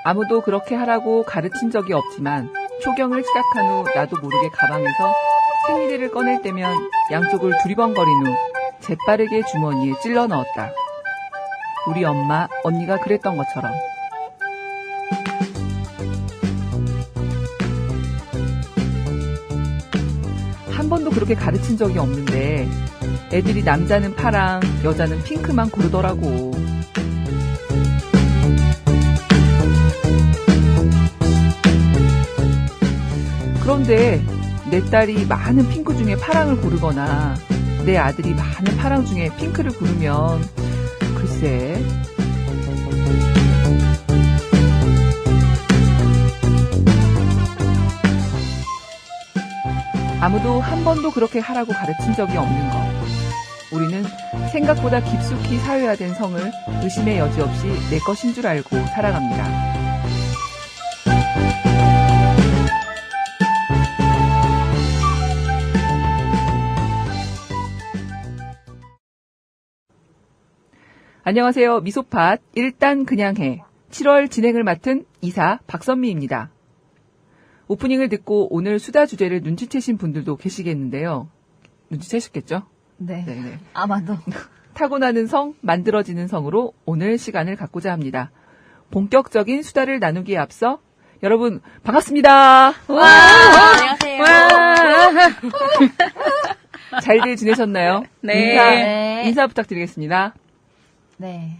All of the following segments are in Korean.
아무도 그렇게 하라고 가르친 적이 없지만 초경을 시작한 후 나도 모르게 가방에서 생리대를 꺼낼 때면 양쪽을 두리번거린 후 재빠르게 주머니에 찔러 넣었다. 우리 엄마, 언니가 그랬던 것처럼. 한 번도 그렇게 가르친 적이 없는데 애들이 남자는 파랑, 여자는 핑크만 고르더라고. 그런데 내 딸이 많은 핑크 중에 파랑을 고르거나 내 아들이 많은 파랑 중에 핑크를 고르면 글쎄. 아무도 한 번도 그렇게 하라고 가르친 적이 없는 것. 우리는 생각보다 깊숙이 사회화된 성을 의심의 여지 없이 내 것인 줄 알고 살아갑니다. 안녕하세요. 미소팟 일단 그냥 해 7월 진행을 맡은 이사 박선미입니다. 오프닝을 듣고 오늘 수다 주제를 눈치채신 분들도 계시겠는데요. 눈치채셨겠죠? 네. 네네. 아마도. 타고나는 성, 만들어지는 성으로 오늘 시간을 갖고자 합니다. 본격적인 수다를 나누기에 앞서 여러분 반갑습니다. 와, 안녕하세요. 잘들 지내셨나요? 네. 인사 부탁드리겠습니다. 네.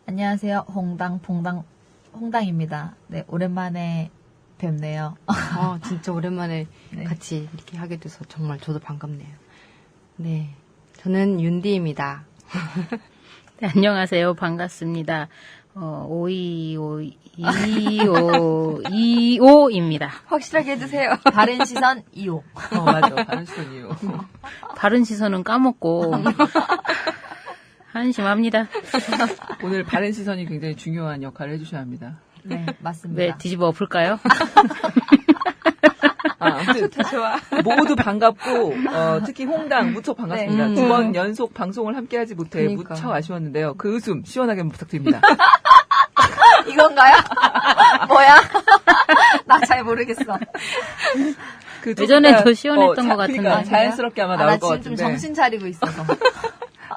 안녕하세요. 홍당입니다. 네, 오랜만에 뵙네요. 진짜 오랜만에 네. 같이 이렇게 하게 돼서 정말 저도 반갑네요. 네. 저는 윤디입니다. 네, 안녕하세요. 반갑습니다. 5252입니다. 확실하게 해주세요. 바른 시선 2호. 맞아. 다른 시선이요. 바른 시선은 까먹고 한심합니다. 오늘 바른 시선이 굉장히 중요한 역할을 해주셔야 합니다. 네, 맞습니다. 왜 뒤집어 엎을까요? 아무튼 좋아. 모두 반갑고 특히 홍당 무척 반갑습니다. 네. 2번 연속 방송을 함께하지 못해 그러니까. 무척 아쉬웠는데요. 그 웃음 시원하게 한번 부탁드립니다. 이건가요? 뭐야? 나 잘 모르겠어. 그 예전에도 시원했던 것 그러니까 같은데. 자연스럽게 아마 나 나올 것 지금 같은데. 좀 정신 차리고 있어서.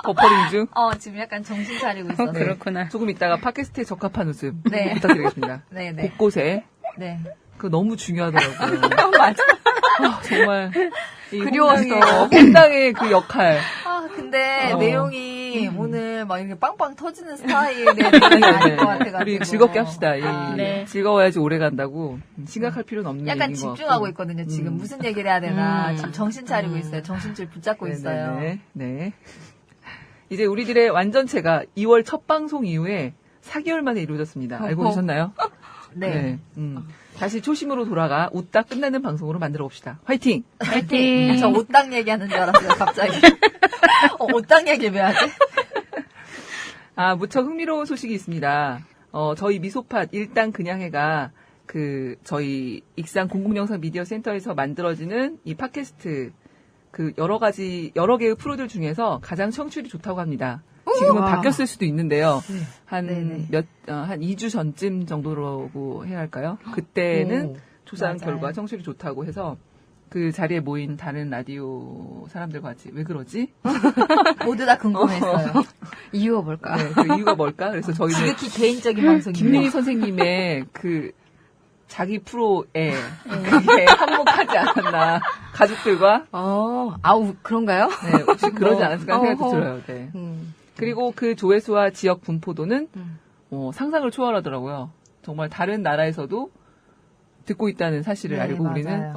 버퍼링 중 지금 약간 정신 차리고 있어서. 네. 그렇구나. 조금 있다가 팟캐스트에 적합한 웃음 네. 부탁드리겠습니다. 네, 네. 곳곳에 네. 그거 너무 중요하더라고요. 맞아. 정말 이 그리웠어. 홍당의 그 역할. 근데 내용이 오늘 막 이렇게 빵빵 터지는 스타일의 네, 내용이 네. 아닐 것 같아가지고. 우리 즐겁게 합시다. 네. 즐거워야지 오래 간다고 심각할 필요는 없는 약간 얘기인 것 집중하고 같고. 있거든요. 지금 무슨 얘기를 해야 되나. 지금 정신 차리고 음. 있어요. 정신줄 붙잡고 있어요. 네. 이제 우리들의 완전체가 2월 첫 방송 이후에 4개월 만에 이루어졌습니다. 알고 계셨나요? 네. 다시 초심으로 돌아가 웃다 끝나는 방송으로 만들어 봅시다. 화이팅! 화이팅! 저 옷당 얘기하는 줄 알았어요, 갑자기. 옷당 얘기 왜 하지? 무척 흥미로운 소식이 있습니다. 저희 미소팟 일단 그냥 해가 저희 익산 공공영상 미디어 센터에서 만들어지는 이 팟캐스트 여러 개의 프로들 중에서 가장 청취율이 좋다고 합니다. 지금은 바뀌었을 수도 있는데요. 한 2주 전쯤 정도라고 해야 할까요? 그때는 조사한 맞아요. 결과 청취율이 좋다고 해서 그 자리에 모인 다른 라디오 사람들과 같이 왜 그러지? 모두 다 궁금했어요. 이유가 뭘까? 네, 그 이유가 뭘까? 그래서 저희는 지극히 개인적인 방송입니다. 김민희 선생님의 자기 프로에 그게 한몫하지 않았나. 가족들과. 그런가요? 네, 혹시 그러지 않았을까 생각이 들어요. 네. 그리고 그 조회수와 지역 분포도는 상상을 초월하더라고요. 정말 다른 나라에서도 듣고 있다는 사실을 네, 알고 맞아요. 우리는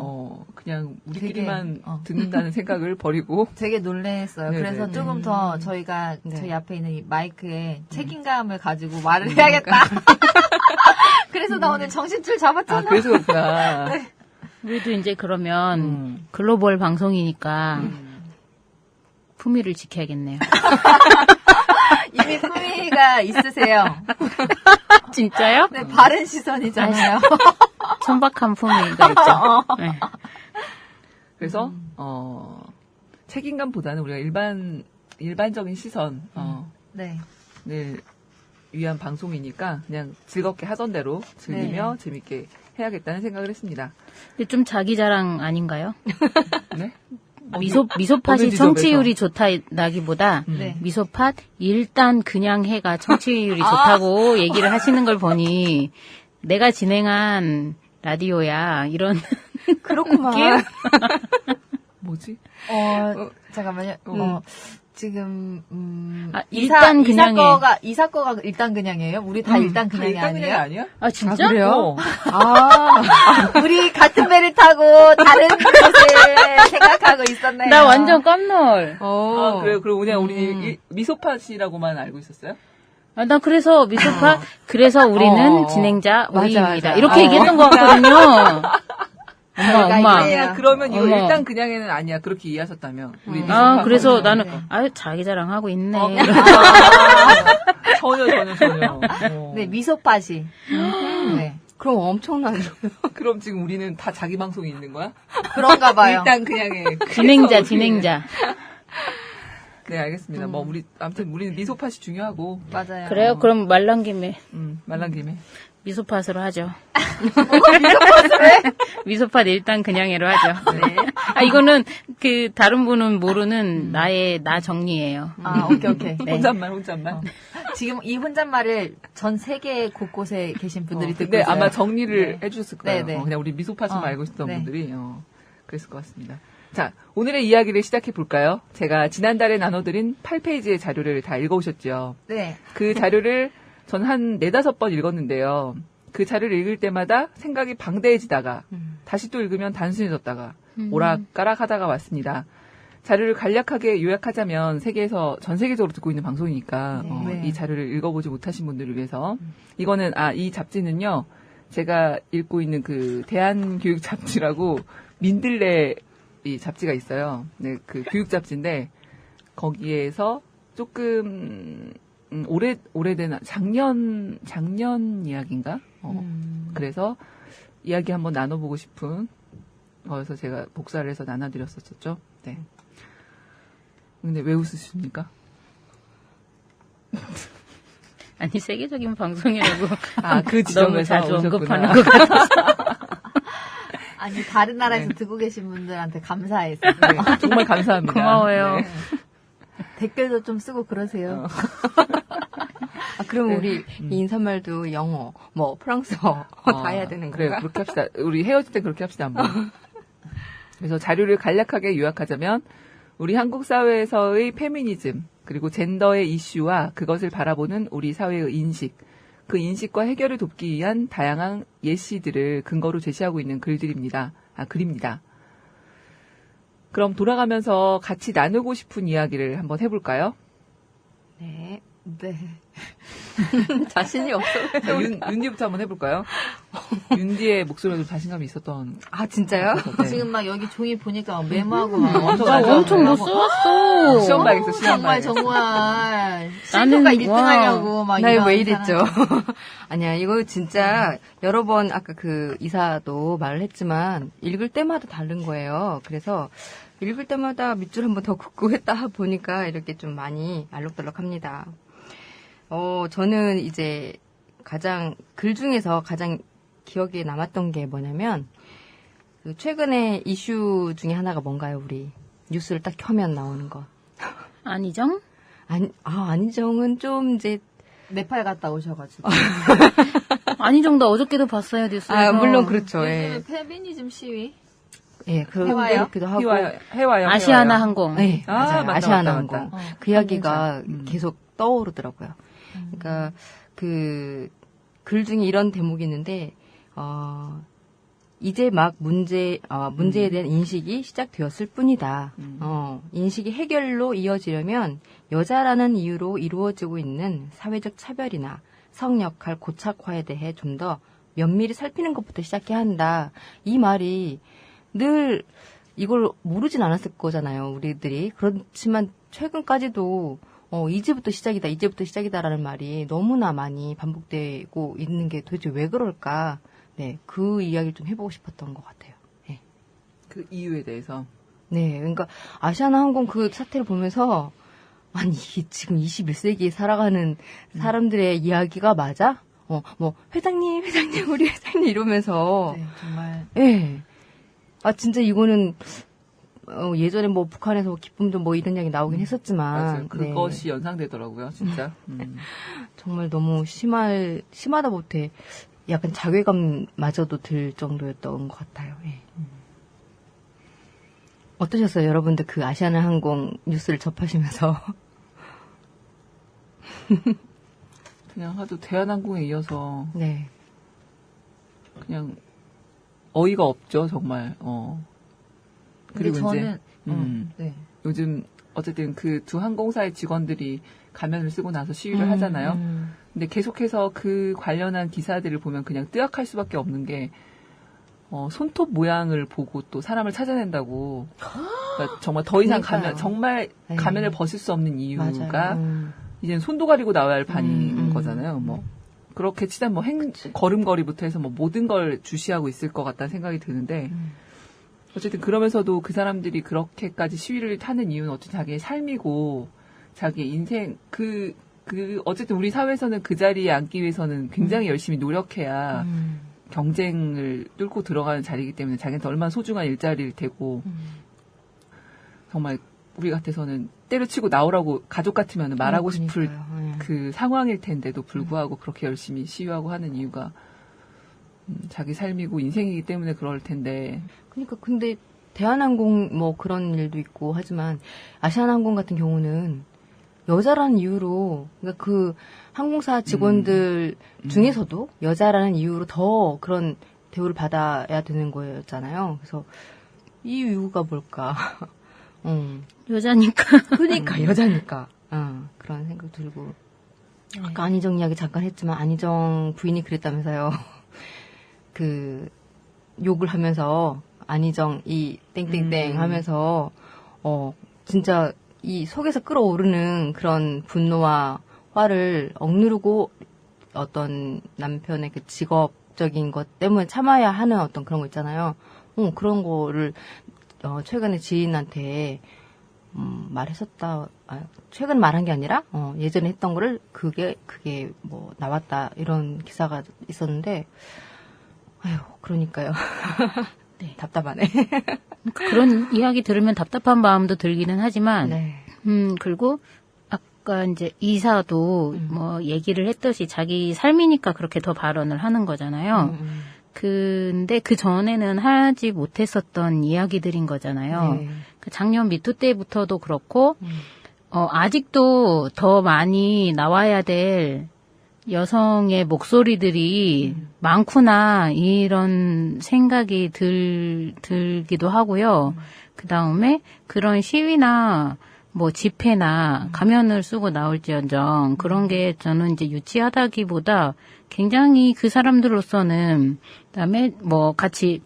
그냥 우리끼리만 되게, 듣는다는 생각을 버리고 되게 놀랬어요. 네네. 그래서 조금 더 저희가 네. 저희 앞에 있는 이 마이크에 책임감을 가지고 말을 해야겠다. 그래서 나 오늘 정신줄 잡았잖아. 그래서 그렇구나. 우리도 이제 그러면 글로벌 방송이니까 품위를 지켜야겠네요. 이미 품위가 있으세요. 진짜요? 네, 바른 시선이잖아요. 천박한 품위가 있죠. 네. 그래서 책임감보다는 우리가 일반적인 시선 네. 네, 위한 방송이니까 그냥 즐겁게 하던 대로 즐기며 재밌게 해야겠다는 생각을 했습니다. 근데 좀 자기 자랑 아닌가요? 네? 어느 미소팟이 지점에서? 청취율이 좋다기보다 네. 미소팟 일단 그냥 해가 청취율이 좋다고 얘기를 하시는 걸 보니 내가 진행한 라디오야 이런 그렇구만. 뭐지? 잠깐만요. 지금 일단 그냥해. 이사 거가 일단 그냥이에요? 우리 다 일단 그냥이 일단 아니에요? 그냥 아니야? 아 진짜? 그래요? 우리 같은 배를 타고 다른 곳을 생각하고 있었네요. 나 완전 깜놀. 아, 그래요? 그럼 그냥 우리 미소팟이라고만 알고 있었어요? 아, 나 그래서 미소팟 그래서 우리는 진행자 맞아, 오이입니다. 맞아. 이렇게 얘기했던 것 같거든요. 엄마. 이래요. 그러면 이거 어머. 일단 그냥에는 아니야. 그렇게 이해하셨다면. 우리 아, 미소팟 그래서 거는. 나는, 자기 자랑 하고 있네. 전혀. 네, 미소팟이. 네. 그럼 엄청나죠. 그럼 지금 우리는 다 자기 방송이 있는 거야? 그런가 봐요. 일단 그냥 해. 진행자. 네, 알겠습니다. 뭐 아무튼 우리는 미소팟이 중요하고. 맞아요. 그래요? 그럼 말란 김에 말란 김에. 미소팟으로 하죠. 미소팟 일단 그냥 해로 하죠. 네. 아, 이거는 그 다른 분은 모르는 나 정리예요. 오케이. 네. 혼잣말. 지금 이 혼잣말을 전 세계 곳곳에 계신 분들이 듣고 근데 있어요. 아마 정리를 해주셨을 거예요. 네. 그냥 우리 미소팟만 알고 있었던 네. 분들이 그랬을 것 같습니다. 자, 오늘의 이야기를 시작해 볼까요? 제가 지난달에 나눠드린 8페이지의 자료를 다 읽어오셨죠. 네. 그 자료를 전 한 4-5번 읽었는데요. 그 자료를 읽을 때마다 생각이 방대해지다가 다시 또 읽으면 단순해졌다가 오락가락 하다가 왔습니다. 자료를 간략하게 요약하자면 전 세계적으로 듣고 있는 방송이니까 네. 이 자료를 읽어보지 못하신 분들을 위해서 이거는 이 잡지는요. 제가 읽고 있는 그 대한교육 잡지라고 민들레 이 잡지가 있어요. 네, 그 교육 잡지인데 거기에서 조금 오래된 작년 이야기인가? 그래서 이야기 한번 나눠보고 싶은 거여서 제가 복사를 해서 나눠드렸었죠. 네. 근데 왜 웃으십니까? 아니, 세계적인 방송이라고. 그 너무 지점에서 자주 오셨구나. 언급하는 것 같아서. 아니, 다른 나라에서 듣고 계신 분들한테 감사해서. 네, 정말 감사합니다. 고마워요. 네. 댓글도 좀 쓰고 그러세요. 그럼 우리 이 인사말도 영어, 프랑스어 다 해야 되는 그래요. 건가? 그렇게 합시다. 우리 헤어질 때 그렇게 합시다, 한번. 그래서 자료를 간략하게 요약하자면 우리 한국 사회에서의 페미니즘 그리고 젠더의 이슈와 그것을 바라보는 우리 사회의 인식, 그 인식과 해결을 돕기 위한 다양한 예시들을 근거로 제시하고 있는 글입니다. 그럼 돌아가면서 같이 나누고 싶은 이야기를 한번 해볼까요? 네. 네. 자신이 없어. 자, 윤디부터 한번 해볼까요? 윤디의 목소리에도 자신감이 있었던. 진짜요? 네. 지금 막 여기 종이 보니까 메모하고 막 엄청 못 써왔어. 시험 봐야겠어, 시험 정말 봐야겠어. 정말 나는, 나는 1등 와. 하려고 막 나 이런 왜 이랬죠? 사람. 아니야, 이거 진짜 여러 번 아까 그 이사도 말을 했지만 읽을 때마다 다른 거예요. 그래서 읽을 때마다 밑줄 한번 더 긋고 했다 보니까 이렇게 좀 많이 알록달록합니다. 저는 이제 글 중에서 가장 기억에 남았던 게 뭐냐면 그 최근에 이슈 중에 하나가 뭔가요, 우리? 뉴스를 딱 켜면 나오는 거. 아니정? 안희정은 좀 이제 네팔 갔다 오셔가지고. 아니정, 나 어저께도 봤어요, 뉴스에서. 물론 그렇죠. 요즘에 예. 페미니즘 시위. 예, 해와요? 그렇기도 하고. 해와요. 아시아나 항공. 네, 맞아요. 맞다, 아시아나 맞다, 항공. 맞다. 그 이야기가 항공사. 계속 떠오르더라고요. 그러니까 그 글 중에 이런 대목이 있는데 이제 막 문제에 대한 인식이 시작되었을 뿐이다. 인식이 해결로 이어지려면 여자라는 이유로 이루어지고 있는 사회적 차별이나 성 역할 고착화에 대해 좀 더 면밀히 살피는 것부터 시작해야 한다. 이 말이 늘 이걸 모르진 않았을 거잖아요, 우리들이. 그렇지만 최근까지도 이제부터 시작이다라는 말이 너무나 많이 반복되고 있는 게 도대체 왜 그럴까? 네, 그 이야기를 좀 해보고 싶었던 것 같아요. 네. 그 이유에 대해서. 네, 그러니까 아시아나 항공 그 사태를 보면서 아니, 이게 지금 21세기에 살아가는 사람들의 이야기가 맞아? 뭐, 회장님, 우리 회장님 이러면서. 네, 정말. 예. 아, 진짜 이거는, 예전에 뭐 북한에서 기쁨도 뭐 이런 이야기 나오긴 했었지만. 맞아요. 그것이 연상되더라고요, 진짜. 정말 너무 심하다 못해 약간 자괴감마저도 들 정도였던 것 같아요. 예. 어떠셨어요? 여러분들 그 아시아나항공 뉴스를 접하시면서. 그냥 하도 대한항공에 이어서 네. 그냥 어이가 없죠, 정말. 근데 그리고 이제 저는, 네. 요즘 어쨌든 그 두 항공사의 직원들이 가면을 쓰고 나서 시위를 하잖아요. 근데 계속해서 그 관련한 기사들을 보면 그냥 뜨악할 수밖에 없는 게 손톱 모양을 보고 또 사람을 찾아낸다고. 그러니까 정말 더 이상 그러니까요. 정말 네. 가면을 벗을 수 없는 이유가 맞아요. 이제는 손도 가리고 나와야 할 판인 거잖아요. 뭐 그렇게 치다 뭐 걸음걸이부터 해서 뭐 모든 걸 주시하고 있을 것 같다는 생각이 드는데 어쨌든 그러면서도 그 사람들이 그렇게까지 시위를 타는 이유는 어쨌든 자기의 삶이고 자기의 인생 어쨌든 우리 사회에서는 그 자리에 앉기 위해서는 굉장히 열심히 노력해야 경쟁을 뚫고 들어가는 자리이기 때문에 자기한테 얼마나 소중한 일자리일 테고 정말 우리 같아서는 때려치고 나오라고 가족 같으면 말하고 싶을 그러니까요. 예. 그 상황일 텐데도 불구하고 그렇게 열심히 시위하고 하는 이유가 자기 삶이고 인생이기 때문에 그럴 텐데. 그러니까 근데 대한항공 뭐 그런 일도 있고 하지만 아시아나항공 같은 경우는 여자라는 이유로 그러니까 그 항공사 직원들 중에서도 여자라는 이유로 더 그런 대우를 받아야 되는 거였잖아요. 그래서 이 이유가 뭘까? 여자니까. 그러니까 여자니까 그런 생각 들고 아까 안희정 이야기 잠깐 했지만 안희정 부인이 그랬다면서요. 그 욕을 하면서 안희정 이 땡땡땡 하면서 진짜 이 속에서 끌어오르는 그런 분노와 화를 억누르고 어떤 남편의 그 직업적인 것 때문에 참아야 하는 어떤 그런 거 있잖아요. 그런 거를 최근에 지인한테 말했었다. 최근 말한 게 아니라 예전에 했던 거를 그게 뭐 나왔다 이런 기사가 있었는데 아유 그러니까요. 네. 답답하네. 그런 이야기 들으면 답답한 마음도 들기는 하지만, 네. 그리고 아까 이제 이사도 뭐 얘기를 했듯이 자기 삶이니까 그렇게 더 발언을 하는 거잖아요. 근데 그 전에는 하지 못했었던 이야기들인 거잖아요. 네. 그 작년 미투 때부터도 그렇고, 아직도 더 많이 나와야 될 여성의 목소리들이 많구나, 이런 생각이 들기도 하고요. 그 다음에 그런 시위나 뭐 집회나 가면을 쓰고 나올지언정 그런 게 저는 이제 유치하다기보다 굉장히 그 사람들로서는 그다음에 뭐 같이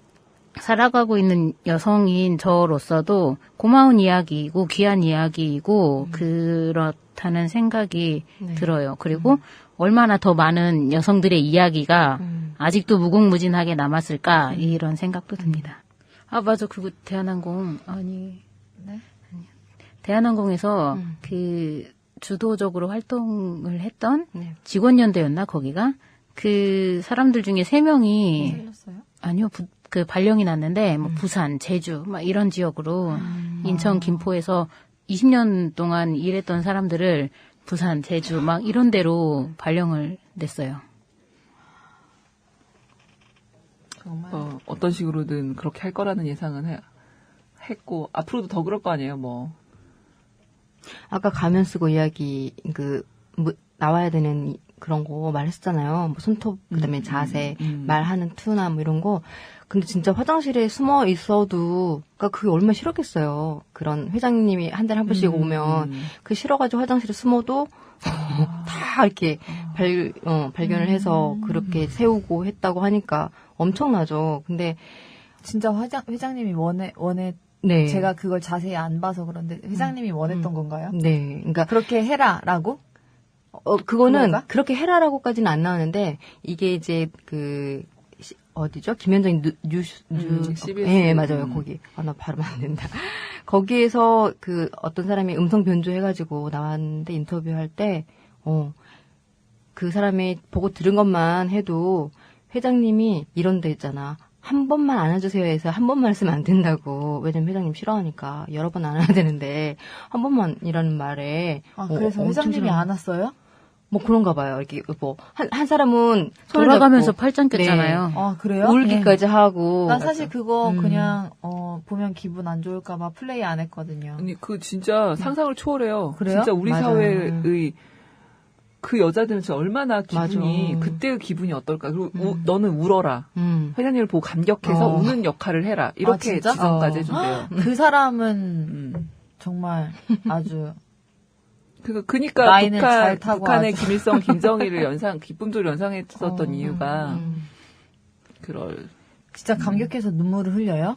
살아가고 있는 여성인 저로서도 고마운 이야기이고 귀한 이야기이고 그렇다는 생각이 들어요. 그리고 얼마나 더 많은 여성들의 이야기가 아직도 무궁무진하게 남았을까 이런 생각도 듭니다. 아 맞아 그거 대한항공 네? 대한항공에서 그 주도적으로 활동을 했던 네. 직원연대였나 거기가 그 사람들 중에 3명이 살렸어요? 아니요 그 발령이 났는데 뭐 부산, 제주 막 이런 지역으로 인천, 김포에서 20년 동안 일했던 사람들을 부산, 제주 막 이런 데로 발령을 냈어요. 정말. 어떤 식으로든 그렇게 할 거라는 예상은 했고 앞으로도 더 그럴 거 아니에요, 뭐. 아까 가면 쓰고 이야기 뭐 나와야 되는 그런 거 말했었잖아요. 뭐 손톱 그다음에 자세, 말하는 투나 뭐 이런 거. 근데 진짜 화장실에 숨어 있어도 그러니까 그게 얼마나 싫었겠어요. 그런 회장님이 한 달에 한 번씩 오면 그 싫어가지고 화장실에 숨어도 다 이렇게 발견을 해서 그렇게 세우고 했다고 하니까 엄청나죠. 근데 진짜 회장님이 네. 제가 그걸 자세히 안 봐서 그런데 회장님이 원했던 건가요? 네. 그러니까 그렇게 해라라고? 그거는 그런가? 그렇게 해라라고까지는 안 나오는데 이게 이제 그 어디죠? 김현정 CBS. 예, 맞아요. 거기. 나 발음 안 된다. 거기에서 그 어떤 사람이 음성 변조해가지고 나왔는데 인터뷰할 때, 그 사람이 보고 들은 것만 해도 회장님이 이런 데 있잖아. 한 번만 안아주세요 해서 한 번만 했으면 안 된다고. 왜냐면 회장님 싫어하니까 여러 번 안아야 되는데 한 번만이라는 말에. 그래서 회장님이 안 왔어요? 뭐 그런가 봐요. 이렇게 뭐 한 사람은 손을 돌아가면서 잡고, 팔짱 꼈잖아요. 네, 아, 그래요? 울기까지 하고. 난 사실 그거 그냥 보면 기분 안 좋을까봐 플레이 안 했거든요. 아니 그 진짜 상상을 초월해요. 그래요? 진짜 우리 맞아요. 사회의 그 여자들은 진짜 얼마나 기분이 맞아. 그때의 기분이 어떨까. 그리고 너는 울어라. 회장님을 보고 감격해서 우는 역할을 해라. 이렇게 진짜? 지성까지 해준대요. 그 사람은 정말 아주 그니까 라인을 잘 타고 북한의 아주. 김일성, 김정일을 기쁨적으로 연상했었던 이유가 그럴 진짜 감격해서 눈물을 흘려요?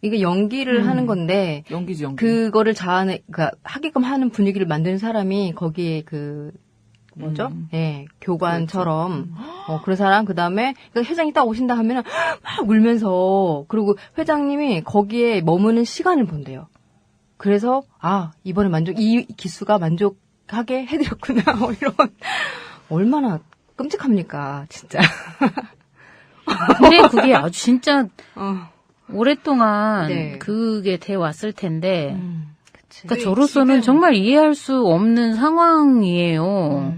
이게 연기를 하는 건데 연기지 연기. 그거를 그러니까 하게끔 하는 분위기를 만드는 사람이 거기에 그 뭐죠? 예, 교관처럼 그런 사람 그다음에 그러니까 회장이 딱 오신다 하면은 막 울면서 그리고 회장님이 거기에 머무는 시간을 본대요. 그래서 이번에 이 기수가 만족하게 해드렸구나. 뭐 이런 얼마나 끔찍합니까, 진짜. 근데 그게 아주 진짜 오랫동안 네. 그게 돼 왔을 텐데, 그치. 그러니까 저로서는 정말 이해할 수 없는 상황이에요.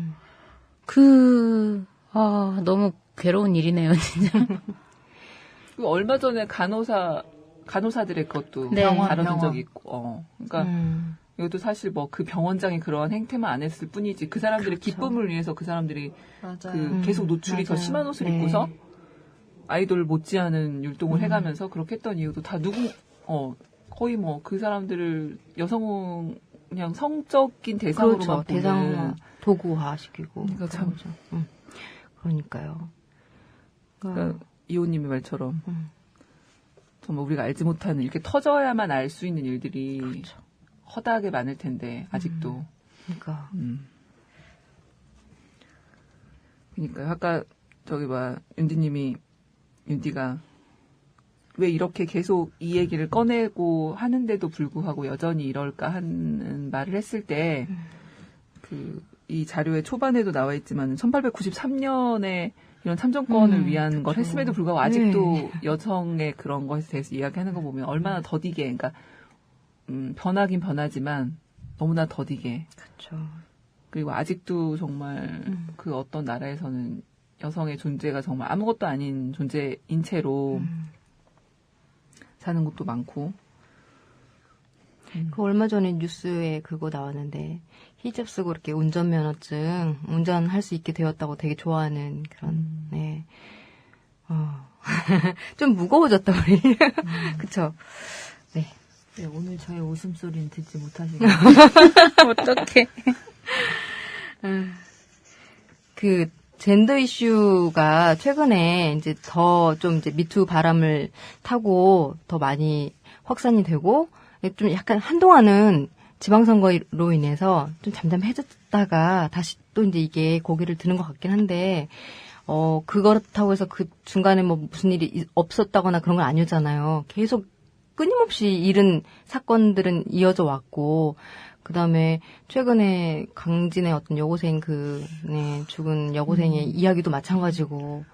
너무 괴로운 일이네요, 진짜. 그리고 얼마 전에 간호사들의 것도 네. 다뤄진 병원. 적이 있고, 그러니까 이것도 사실 뭐 그 병원장이 그런 행태만 안 했을 뿐이지 그 사람들의 기쁨을 위해서 그 사람들이 맞아요. 계속 노출이 더 맞아요. 심한 옷을 네. 입고서 아이돌 못지않은 율동을 해가면서 그렇게 했던 이유도 다 거의 뭐 그 사람들을 그냥 성적인 대상으로만 그렇죠. 보는 대상 도구화시키고. 그러니까 참. 그런 거죠. 그러니까요. 그러니까 이호님의 말처럼 정말 우리가 알지 못하는 이렇게 터져야만 알 수 있는 일들이 허다하게 많을 텐데 아직도. 그러니까. 그러니까 아까 윤디가 왜 이렇게 계속 이 얘기를 꺼내고 하는데도 불구하고 여전히 이럴까 하는 말을 했을 때 이 자료의 초반에도 나와 있지만 1893년에 이런 참정권을 위한 걸 했음에도 불구하고 아직도 여성의 그런 것에 대해서 이야기하는 거 보면 얼마나 더디게, 그러니까 변하긴 변하지만 너무나 더디게. 그렇죠. 그리고 아직도 정말 그 어떤 나라에서는 여성의 존재가 정말 아무것도 아닌 존재인 채로 사는 것도 많고. 그 얼마 전에 뉴스에 그거 나왔는데 히잡 쓰고 이렇게 운전면허증 운전할 수 있게 되었다고 되게 좋아하는 그런 네. 좀 무거워졌다 우리. 그쵸? 네. 네, 오늘 저의 웃음소리는 듣지 못하시고 어떡해. 그 젠더 이슈가 최근에 이제 더 좀 이제 미투 바람을 타고 더 많이 확산이 되고 좀 약간 한동안은 지방선거로 인해서 좀 잠잠해졌다가 다시 또 이제 이게 고개를 드는 것 같긴 한데 그렇다고 해서 그 중간에 뭐 무슨 일이 없었다거나 그런 건 아니었잖아요. 계속 끊임없이 이른 사건들은 이어져 왔고, 그 다음에 최근에 강진의 어떤 여고생 죽은 여고생의 이야기도 마찬가지고,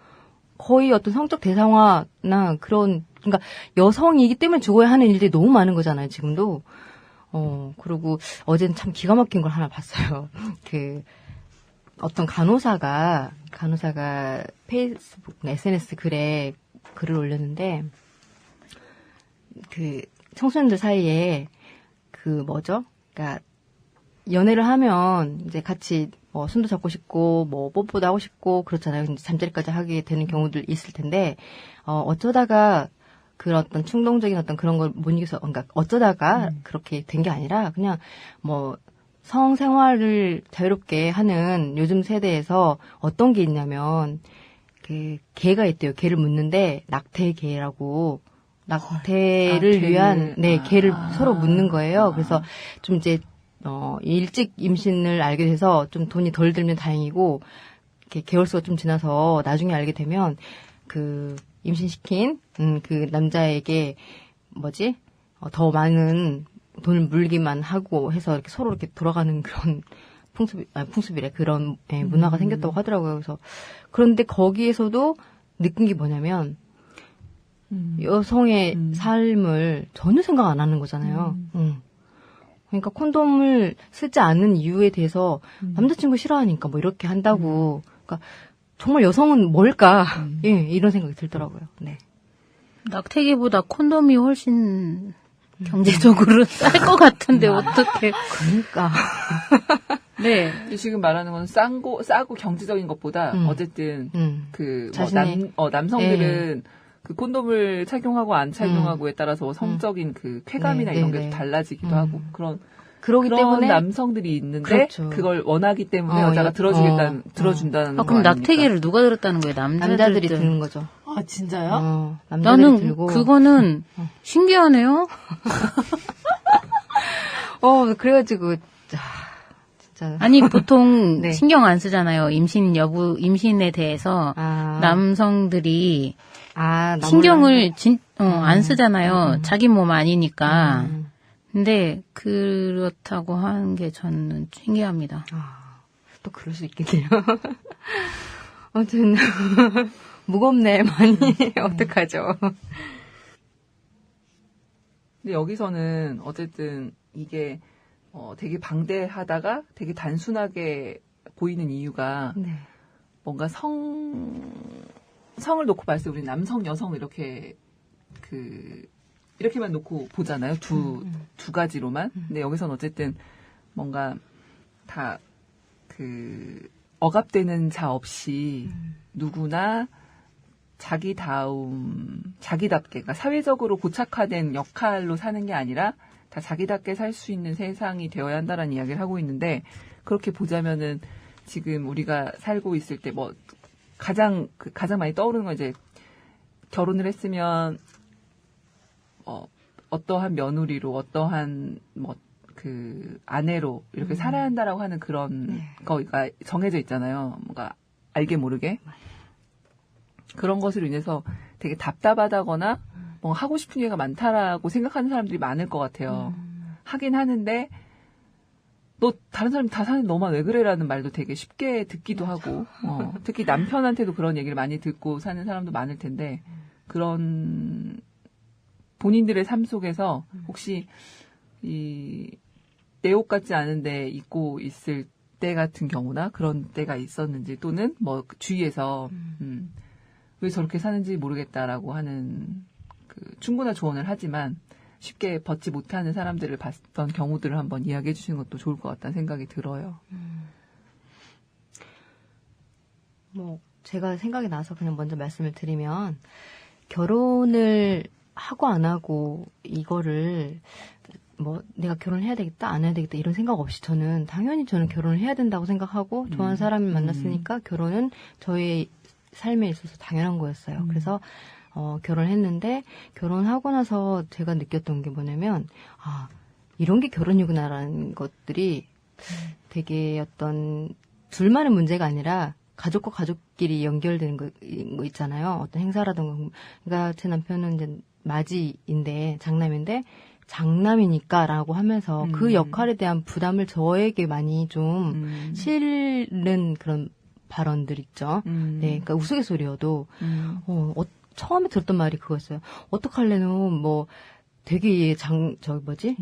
거의 어떤 성적 대상화나 그런, 그러니까 여성이기 때문에 죽어야 하는 일들이 너무 많은 거잖아요, 지금도. 그리고 어제는 참 기가 막힌 걸 하나 봤어요. 어떤 간호사가 페이스북, SNS 글에 글을 올렸는데, 청소년들 사이에 그러니까 연애를 하면 이제 같이 손도 잡고 싶고 뽀뽀도 하고 싶고 그렇잖아요. 이제 잠자리까지 하게 되는 경우들 있을 텐데 어쩌다가 그런 어떤 충동적인 어떤 그런 걸 못 이겨서 그러니까 어쩌다가 그렇게 된 게 아니라 그냥 성생활을 자유롭게 하는 요즘 세대에서 어떤 게 있냐면 개가 있대요. 개를 묻는데 낙태개라고. 낙태를 위한 개를 서로 묻는 거예요. 그래서 좀 이제 일찍 임신을 알게 돼서 좀 돈이 덜 들면 다행이고 이렇게 개월수가 좀 지나서 나중에 알게 되면 그 임신시킨 그 남자에게 더 많은 돈을 물기만 하고 해서 이렇게 서로 이렇게 돌아가는 그런 풍습이래. 그런 문화가 생겼다고 하더라고요. 그래서 그런데 거기에서도 느낀 게 뭐냐면 여성의 삶을 전혀 생각 안 하는 거잖아요. 그러니까 콘돔을 쓰지 않는 이유에 대해서 남자친구 싫어하니까 뭐 이렇게 한다고. 그러니까 정말 여성은 뭘까? 예, 이런 생각이 들더라고요. 네. 낙태기보다 콘돔이 훨씬 경제적으로 쌀 것 같은데 어떻게? 그러니까. 네. 지금 말하는 건 싸고 경제적인 것보다 어쨌든 그 남성들은 그 콘돔을 착용하고 안 착용하고에 따라서 성적인 그 쾌감이나 이런 게 달라지기도 하고 그러기 그런 때문에 남성들이 있는데 그렇죠. 그걸 원하기 때문에 여자가 들어준다는 거 그럼 아닙니까? 낙태기를 누가 들었다는 거예요? 남자들이 드는 거죠. 아, 진짜요? 남자들이 나는 들고. 그거는 신기하네요. 그래가지고 진짜 아니 보통 네. 신경 안 쓰잖아요. 임신에 대해서 남성들이 신경을 안 쓰잖아요. 자기 몸 아니니까. 근데 그렇다고 하는 게 저는 신기합니다. 또 그럴 수 있겠네요. 아무튼 무겁네 많이. 어떡하죠? 근데 여기서는 어쨌든 이게 되게 방대하다가 되게 단순하게 보이는 이유가 네. 뭔가 성을 놓고 봤을 때 우리 남성, 여성 이렇게만 놓고 보잖아요. 두 가지로만. 근데 여기서는 어쨌든 뭔가 다 억압되는 자 없이 누구나 자기답게, 그러니까 사회적으로 고착화된 역할로 사는 게 아니라 다 자기답게 살 수 있는 세상이 되어야 한다라는 이야기를 하고 있는데, 그렇게 보자면은 지금 우리가 살고 있을 때 가장 많이 떠오르는 건 이제 결혼을 했으면 어떠한 며느리로, 어떠한 아내로 이렇게 살아야 한다라고 하는 그런 거가 정해져 있잖아요. 뭔가 알게 모르게. 그런 것으로 인해서 되게 답답하다거나 하고 싶은 얘기가 많다라고 생각하는 사람들이 많을 것 같아요. 하긴 하는데 너 다른 사람이 다 사는데 너만 왜 그래라는 말도 되게 쉽게 듣기도 하고 특히 남편한테도 그런 얘기를 많이 듣고 사는 사람도 많을 텐데 그런 본인들의 삶 속에서 혹시 내 옷 같지 않은데 입고 있을 때 같은 경우나 그런 때가 있었는지 또는 주위에서 왜 저렇게 사는지 모르겠다라고 하는 충분한 조언을 하지만 쉽게 벗지 못하는 사람들을 봤던 경우들을 한번 이야기해 주시는 것도 좋을 것 같다는 생각이 들어요. 제가 생각이 나서 그냥 먼저 말씀을 드리면 결혼을 하고 안 하고 이거를 내가 결혼해야 되겠다 안 해야 되겠다 이런 생각 없이 당연히 저는 결혼을 해야 된다고 생각하고 좋아하는 사람을 만났으니까 결혼은 저의 삶에 있어서 당연한 거였어요. 그래서 결혼했는데 결혼하고 나서 제가 느꼈던 게 뭐냐면 이런 게 결혼이구나라는 것들이 되게 어떤 둘만의 문제가 아니라 가족과 가족끼리 연결되는 거 있잖아요. 어떤 행사라든가. 그러니까 제 남편은 이제 맞이인데 장남이니까라고 하면서 그 역할에 대한 부담을 저에게 많이 좀 실는 그런 발언들 있죠. 네, 그러니까 우스갯소리여도 처음에 들었던 말이 그거였어요. 어떡할래는 되게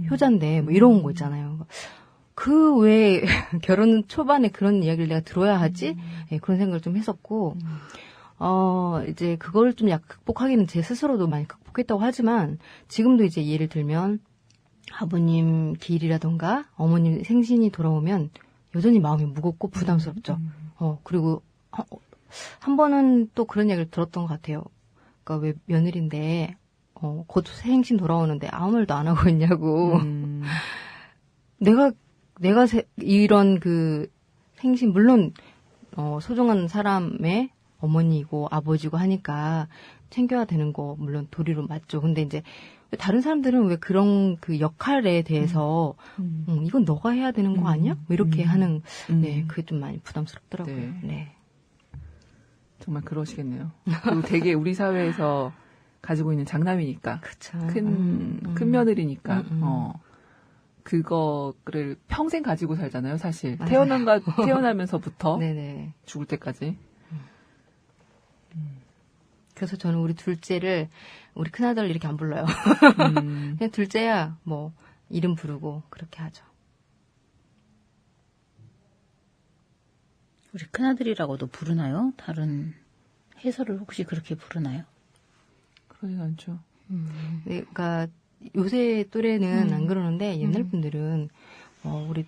효자인데 이런 거 있잖아요. 그 왜 결혼 초반에 그런 이야기를 내가 들어야 하지? 네, 그런 생각을 좀 했었고 이제 그걸 좀 극복하기는 제 스스로도 많이 극복했다고 하지만 지금도 이제 예를 들면 아버님 기일이라던가 어머님 생신이 돌아오면 여전히 마음이 무겁고 부담스럽죠. 그리고 한 번은 또 그런 이야기를 들었던 것 같아요. 그러니까 왜 며느리인데 곧 생신 돌아오는데 아무 말도 안 하고 있냐고. 내가 이런 생신 물론 소중한 사람의 어머니이고 아버지고 하니까 챙겨야 되는 거 물론 도리로 맞죠. 근데 이제 다른 사람들은 왜 그런 역할에 대해서 이건 너가 해야 되는 거 아니야? 이렇게 하는 그게 좀 많이 부담스럽더라고요. 네. 네. 정말 그러시겠네요. 그리고 되게 우리 사회에서 가지고 있는 장남이니까. 그쵸. 큰 며느리니까. 그거를 평생 가지고 살잖아요, 사실. 태어나면서부터 네네. 죽을 때까지. 그래서 저는 우리 둘째를, 우리 큰아들 이렇게 안 불러요. 그냥 둘째야, 뭐, 이름 부르고, 그렇게 하죠. 우리 큰아들이라고도 부르나요? 다른 해설을 혹시 그렇게 부르나요? 그러진 않죠. 그러니까, 요새 또래는 안 그러는데, 옛날 분들은, 우리,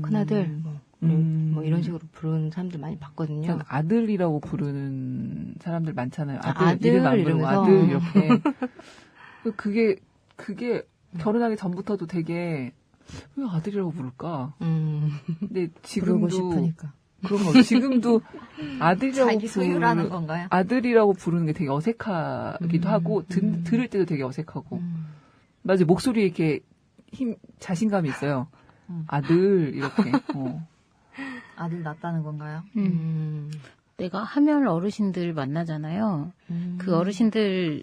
큰아들, 뭐 이런 식으로 부르는 사람들 많이 봤거든요. 전 아들이라고 부르는 사람들 많잖아요. 아들 이름 안 부르고 이러면서. 아들 이렇게. 그게 결혼하기 전부터도 되게 왜 아들이라고 부를까? 근데 부르고 지금도 싶으니까. 그런 거 지금도 아들이라고 자기 소유라는 건가요? 아들이라고 부르는 게 되게 어색하기도 하고 들을 때도 되게 어색하고 맞아 목소리에 이렇게 자신감이 있어요. 아들 이렇게. 아들 낳았다는 건가요? 내가 하멸 어르신들 만나잖아요. 그 어르신들이랑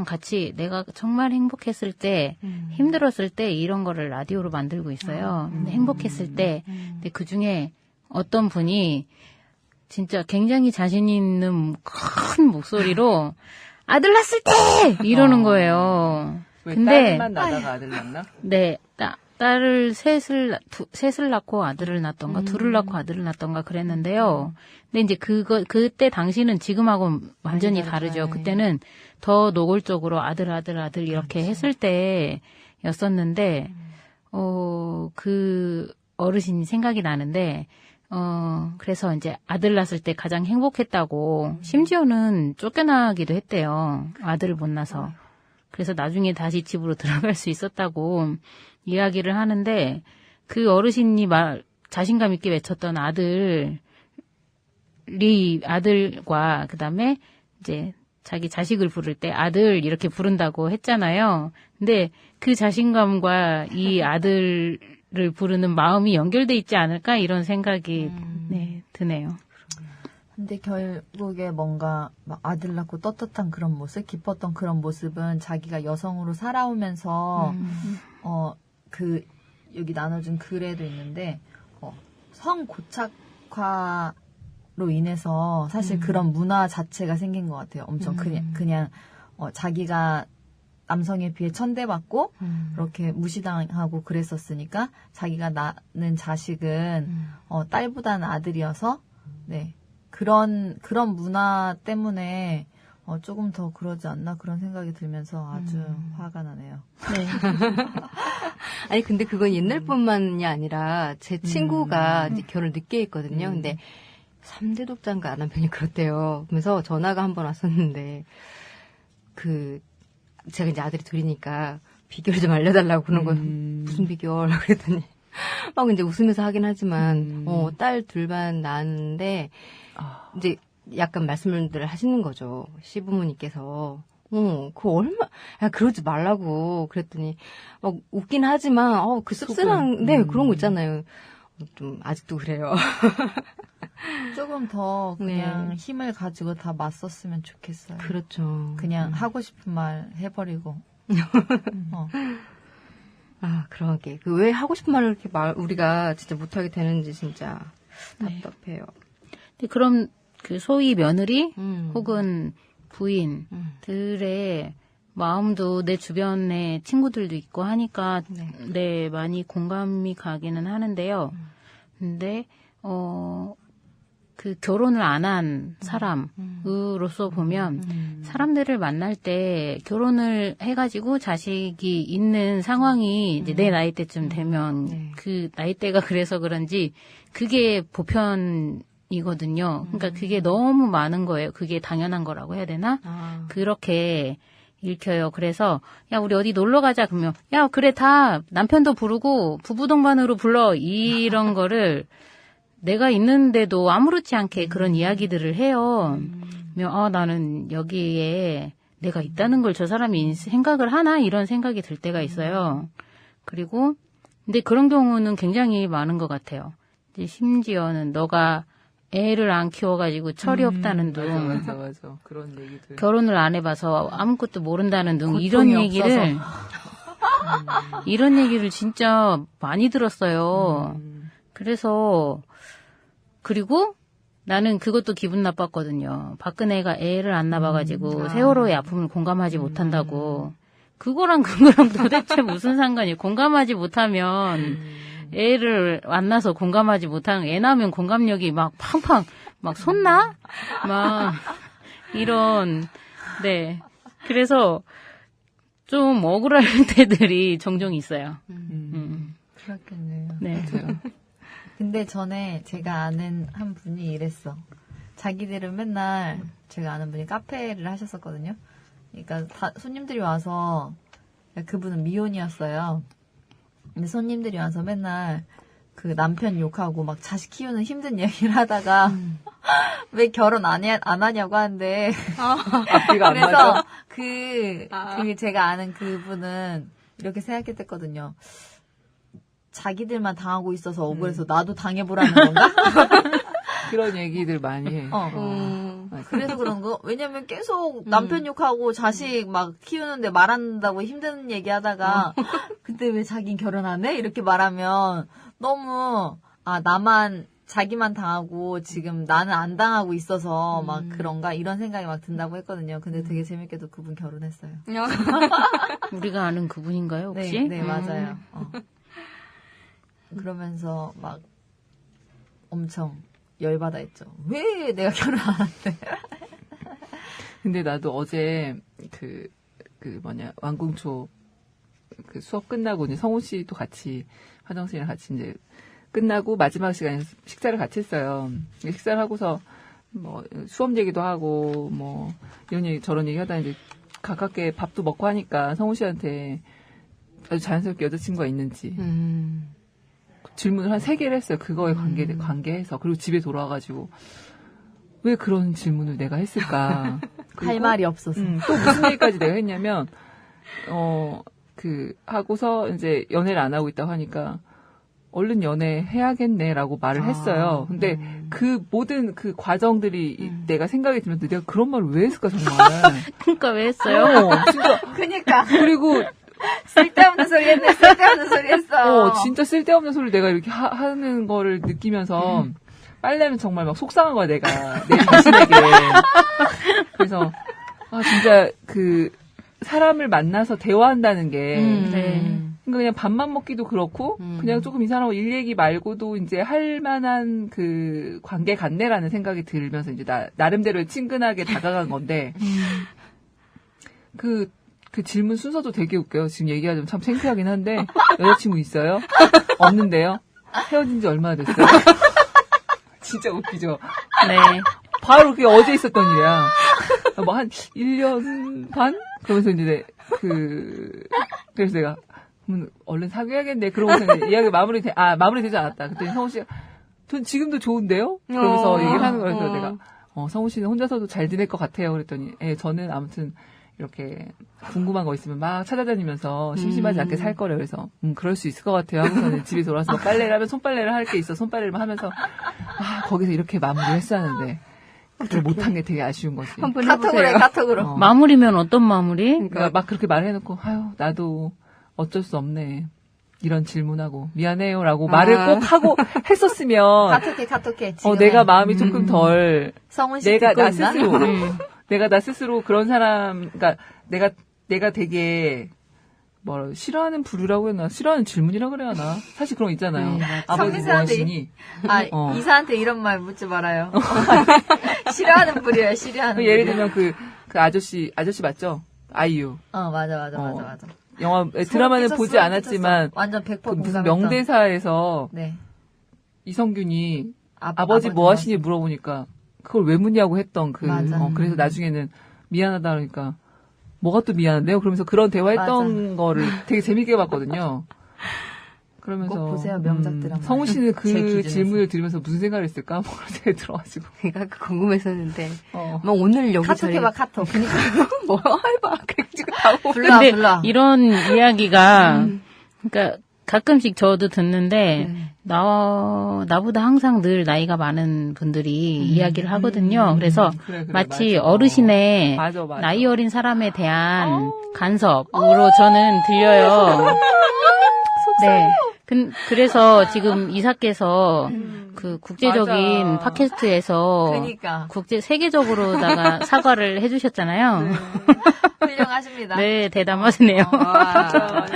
같이 내가 정말 행복했을 때, 힘들었을 때 이런 거를 라디오로 만들고 있어요. 근데 행복했을 때, 근데 그 중에 어떤 분이 진짜 굉장히 자신 있는 큰 목소리로 아들 낳았을 때! 이러는 거예요. 왜 근데- 딸만 나다가 아들 낳나? 네, 딸을 셋을 낳고 아들을 낳던가, 둘을 낳고 아들을 낳던가 그랬는데요. 근데 이제 그때 당시는 지금하고 완전히 다르죠. 그때는 더 노골적으로 아들 이렇게 했을 때였었는데, 그 어르신이 생각이 나는데, 그래서 이제 아들 낳았을 때 가장 행복했다고, 심지어는 쫓겨나기도 했대요. 아들을 못 낳아서. 그래서 나중에 다시 집으로 들어갈 수 있었다고 이야기를 하는데 그 어르신이 자신감 있게 외쳤던 아들과 그다음에 이제 자기 자식을 부를 때 아들 이렇게 부른다고 했잖아요. 근데 그 자신감과 이 아들을 부르는 마음이 연결돼 있지 않을까 이런 생각이 드네요. 근데 결국에 뭔가 막 아들 낳고 떳떳한 그런 모습, 기뻤던 그런 모습은 자기가 여성으로 살아오면서 여기 나눠준 글에도 있는데 성 고착화로 인해서 사실 그런 문화 자체가 생긴 것 같아요. 엄청 그냥 자기가 남성에 비해 천대받고 그렇게 무시당하고 그랬었으니까 자기가 낳는 자식은 딸보다는 아들이어서 네. 그런 문화 때문에 조금 더 그러지 않나 그런 생각이 들면서 아주 화가 나네요. 네. 아니, 근데 그건 옛날뿐만이 아니라 제 친구가 이제 결혼 늦게 했거든요. 근데 3대 독자인가 안 한 편이 그렇대요. 그래서 전화가 한 번 왔었는데, 제가 이제 아들이 둘이니까 비결 좀 알려달라고 그러는 거예요. 무슨 비결? 그랬더니, 막 이제 웃으면서 하긴 하지만, 딸 둘만 낳았는데, 이제 약간 말씀을 하시는 거죠. 시부모님께서. 그러지 말라고. 그랬더니, 막 웃긴 하지만, 그 씁쓸한, 네, 그런 거 있잖아요. 좀, 아직도 그래요. 조금 더 그냥 힘을 가지고 다 맞섰으면 좋겠어요. 그렇죠. 그냥 하고 싶은 말 해버리고. 그러게. 왜 하고 싶은 말을 이렇게 우리가 진짜 못하게 되는지 진짜 답답해요. 근데 그럼 그 소위 며느리 혹은 부인들의 마음도 내 주변에 친구들도 있고 하니까 네, 많이 공감이 가기는 하는데요. 근데 그 결혼을 안 한 사람으로서 보면 사람들을 만날 때 결혼을 해가지고 자식이 있는 상황이 이제 내 나이 때쯤 되면 그 나이대가 그래서 그런지 그게 보편이거든요. 그러니까 그게 너무 많은 거예요. 그게 당연한 거라고 해야 되나? 그렇게 읽혀요. 그래서 야 우리 어디 놀러 가자 그러면 야 그래 다 남편도 부르고 부부 동반으로 불러 이런 거를 내가 있는데도 아무렇지 않게 그런 이야기들을 해요. 나는 여기에 내가 있다는 걸 저 사람이 생각을 하나 이런 생각이 들 때가 있어요. 그리고 근데 그런 경우는 굉장히 많은 것 같아요. 이제 심지어는 너가 애를 안 키워가지고 철이 없다는 둥, 맞아. 그런 얘기들. 결혼을 안 해봐서 아무것도 모른다는 둥, 고통이 이런 얘기를 진짜 많이 들었어요. 그래서, 그리고 나는 그것도 기분 나빴거든요. 박근혜가 애를 안 낳아가지고 세월호의 아픔을 공감하지 못한다고. 그거랑 도대체 무슨 상관이에요? 공감하지 못하면 애를 안 낳아서 공감하지 못하는 애 낳으면 공감력이 막 팡팡 막 솟나? 막 이런 네. 그래서 좀 억울할 때들이 종종 있어요. 그렇겠네요. 네. 근데 전에 제가 아는 한 분이 이랬어. 자기들은 맨날 제가 아는 분이 카페를 하셨었거든요. 그러니까 손님들이 와서 그분은 미혼이었어요. 근데 손님들이 와서 맨날 그 남편 욕하고 막 자식 키우는 힘든 얘기를 하다가 왜 결혼 안 하냐고 하는데 앞뒤가 안 맞아. 그래서 그 제가 아는 그분은 이렇게 생각했댔거든요. 자기들만 당하고 있어서 억울해서 나도 당해보라는 건가? 그런 얘기들 많이 해. 그래서 그런 거? 왜냐면 계속 남편 욕하고 자식 막 키우는데 말 안 한다고 힘든 얘기 하다가 근데 왜 자긴 결혼 안 해? 이렇게 말하면 너무 자기만 당하고 지금 나는 안 당하고 있어서 막 그런가 이런 생각이 막 든다고 했거든요. 근데 되게 재밌게도 그분 결혼했어요. 우리가 아는 그분인가요, 혹시? 네, 맞아요. 그러면서 막 엄청 열받아 했죠. 왜 내가 결혼 안 한대? 근데 나도 어제 완궁초 그 수업 끝나고 이제 성우 씨도 같이 화정씨랑 같이 이제 끝나고 마지막 시간에 식사를 같이 했어요. 식사를 하고서 뭐 수업 얘기도 하고 뭐 이런 얘기 저런 얘기 하다 이제 가깝게 밥도 먹고 하니까 성우 씨한테 아주 자연스럽게 여자친구가 있는지 질문을 한 3개를 했어요. 그거에 관계해서. 그리고 집에 돌아와가지고, 왜 그런 질문을 내가 했을까. 할 말이 없어서. 또 무슨 얘기까지 내가 했냐면, 하고서 이제 연애를 안 하고 있다고 하니까, 얼른 연애해야겠네라고 말을 했어요. 근데 그 모든 그 과정들이 내가 생각이 들면서 내가 그런 말을 왜 했을까, 정말. 그러니까 왜 했어요? 진짜. 그니까. 그리고, 쓸데없는 소리 했네, 쓸데없는 소리 했어. 진짜 쓸데없는 소리를 내가 이렇게 하는 거를 느끼면서, 빨래는 정말 막 속상한 거야, 내가. 내 자신에게. 그래서, 진짜 사람을 만나서 대화한다는 게, 그러니까 그냥 밥만 먹기도 그렇고, 그냥 조금 이 사람하고 일 얘기 말고도 이제 할 만한 그 관계 같네라는 생각이 들면서 이제 나름대로 친근하게 다가간 건데, 그 질문 순서도 되게 웃겨요. 지금 얘기하자면 참 창피하긴 한데, 여자친구 있어요? 없는데요? 헤어진 지 얼마나 됐어요? 진짜 웃기죠? 네. 바로 그게 어제 있었던 일이야. 뭐 한 1년 반? 그러면서 이제 그래서 내가, 얼른 사귀어야겠네. 그러고서 이야기 마무리되지 않았다. 그때 성우 씨가, 전 지금도 좋은데요? 그러면서 얘기를 하는 거라서 내가, 성우 씨는 혼자서도 잘 지낼 것 같아요. 그랬더니, 저는 아무튼, 이렇게 궁금한 거 있으면 막 찾아다니면서 심심하지 않게 살 거래요. 그래서 그럴 수 있을 것 같아요. 하고서는 집에 돌아와서 빨래를 하면 손빨래를 할 게 있어. 손빨래를 하면서 거기서 이렇게 마무리를 했었는데 그걸 못한 게 되게 아쉬운 거지. 한번 해보세요. 카톡으로. 마무리면 어떤 마무리? 그러니까 막 그렇게 말해놓고 나도 어쩔 수 없네. 이런 질문하고 미안해요라고 말을 꼭 하고 했었으면 카톡해. 내가 마음이 조금 덜 성훈 씨 내가 듣고 나 있나? 스스로 내가 나 스스로 그런 사람, 그러니까 내가 되게 싫어하는 부류라고 했나, 싫어하는 질문이라고 그래야 하나. 사실 그런 거 있잖아요. 아버지 뭐 하시니? 이사한테 이런 말 묻지 말아요. 싫어하는 부류야, 싫어하는 부류. 예를 들면 그 아저씨 맞죠? 아이유. 맞아. 영화 드라마는 보지 않았지만 완전 100% 무슨 공감했던. 명대사에서 네. 이성균이 아버지 뭐 하시니 물어보니까 그걸 왜 묻냐고 했던 맞아. 그래서 나중에는 미안하다 그러니까 뭐가 또 미안한데요? 그러면서 그런 대화했던 거를 되게 재밌게 봤거든요. 그러면서 꼭 보세요, 명작 드라마. 성우 씨는 제 그 기준에서. 질문을 들으면서 무슨 생각을 했을까? 뭐 그런 생각이 들어가지고. 내가 궁금했었는데, 막 오늘 여기 카톡해봐, 카톡. 뭐 해봐. 그래가지고 다 불러. 이런 이야기가, 그러니까 가끔씩 저도 듣는데, 나보다 항상 늘 나이가 많은 분들이 이야기를 하거든요. 그래서 그래, 마치 맞아. 어르신의 맞아. 나이 어린 사람에 대한 간섭으로 저는 들려요. 네. 그래서 지금 이사께서 그 국제적인 맞아. 팟캐스트에서 그러니까 세계적으로다가 사과를 해주셨잖아요. 훌륭하십니다. 네, 대담하시네요. 맞아.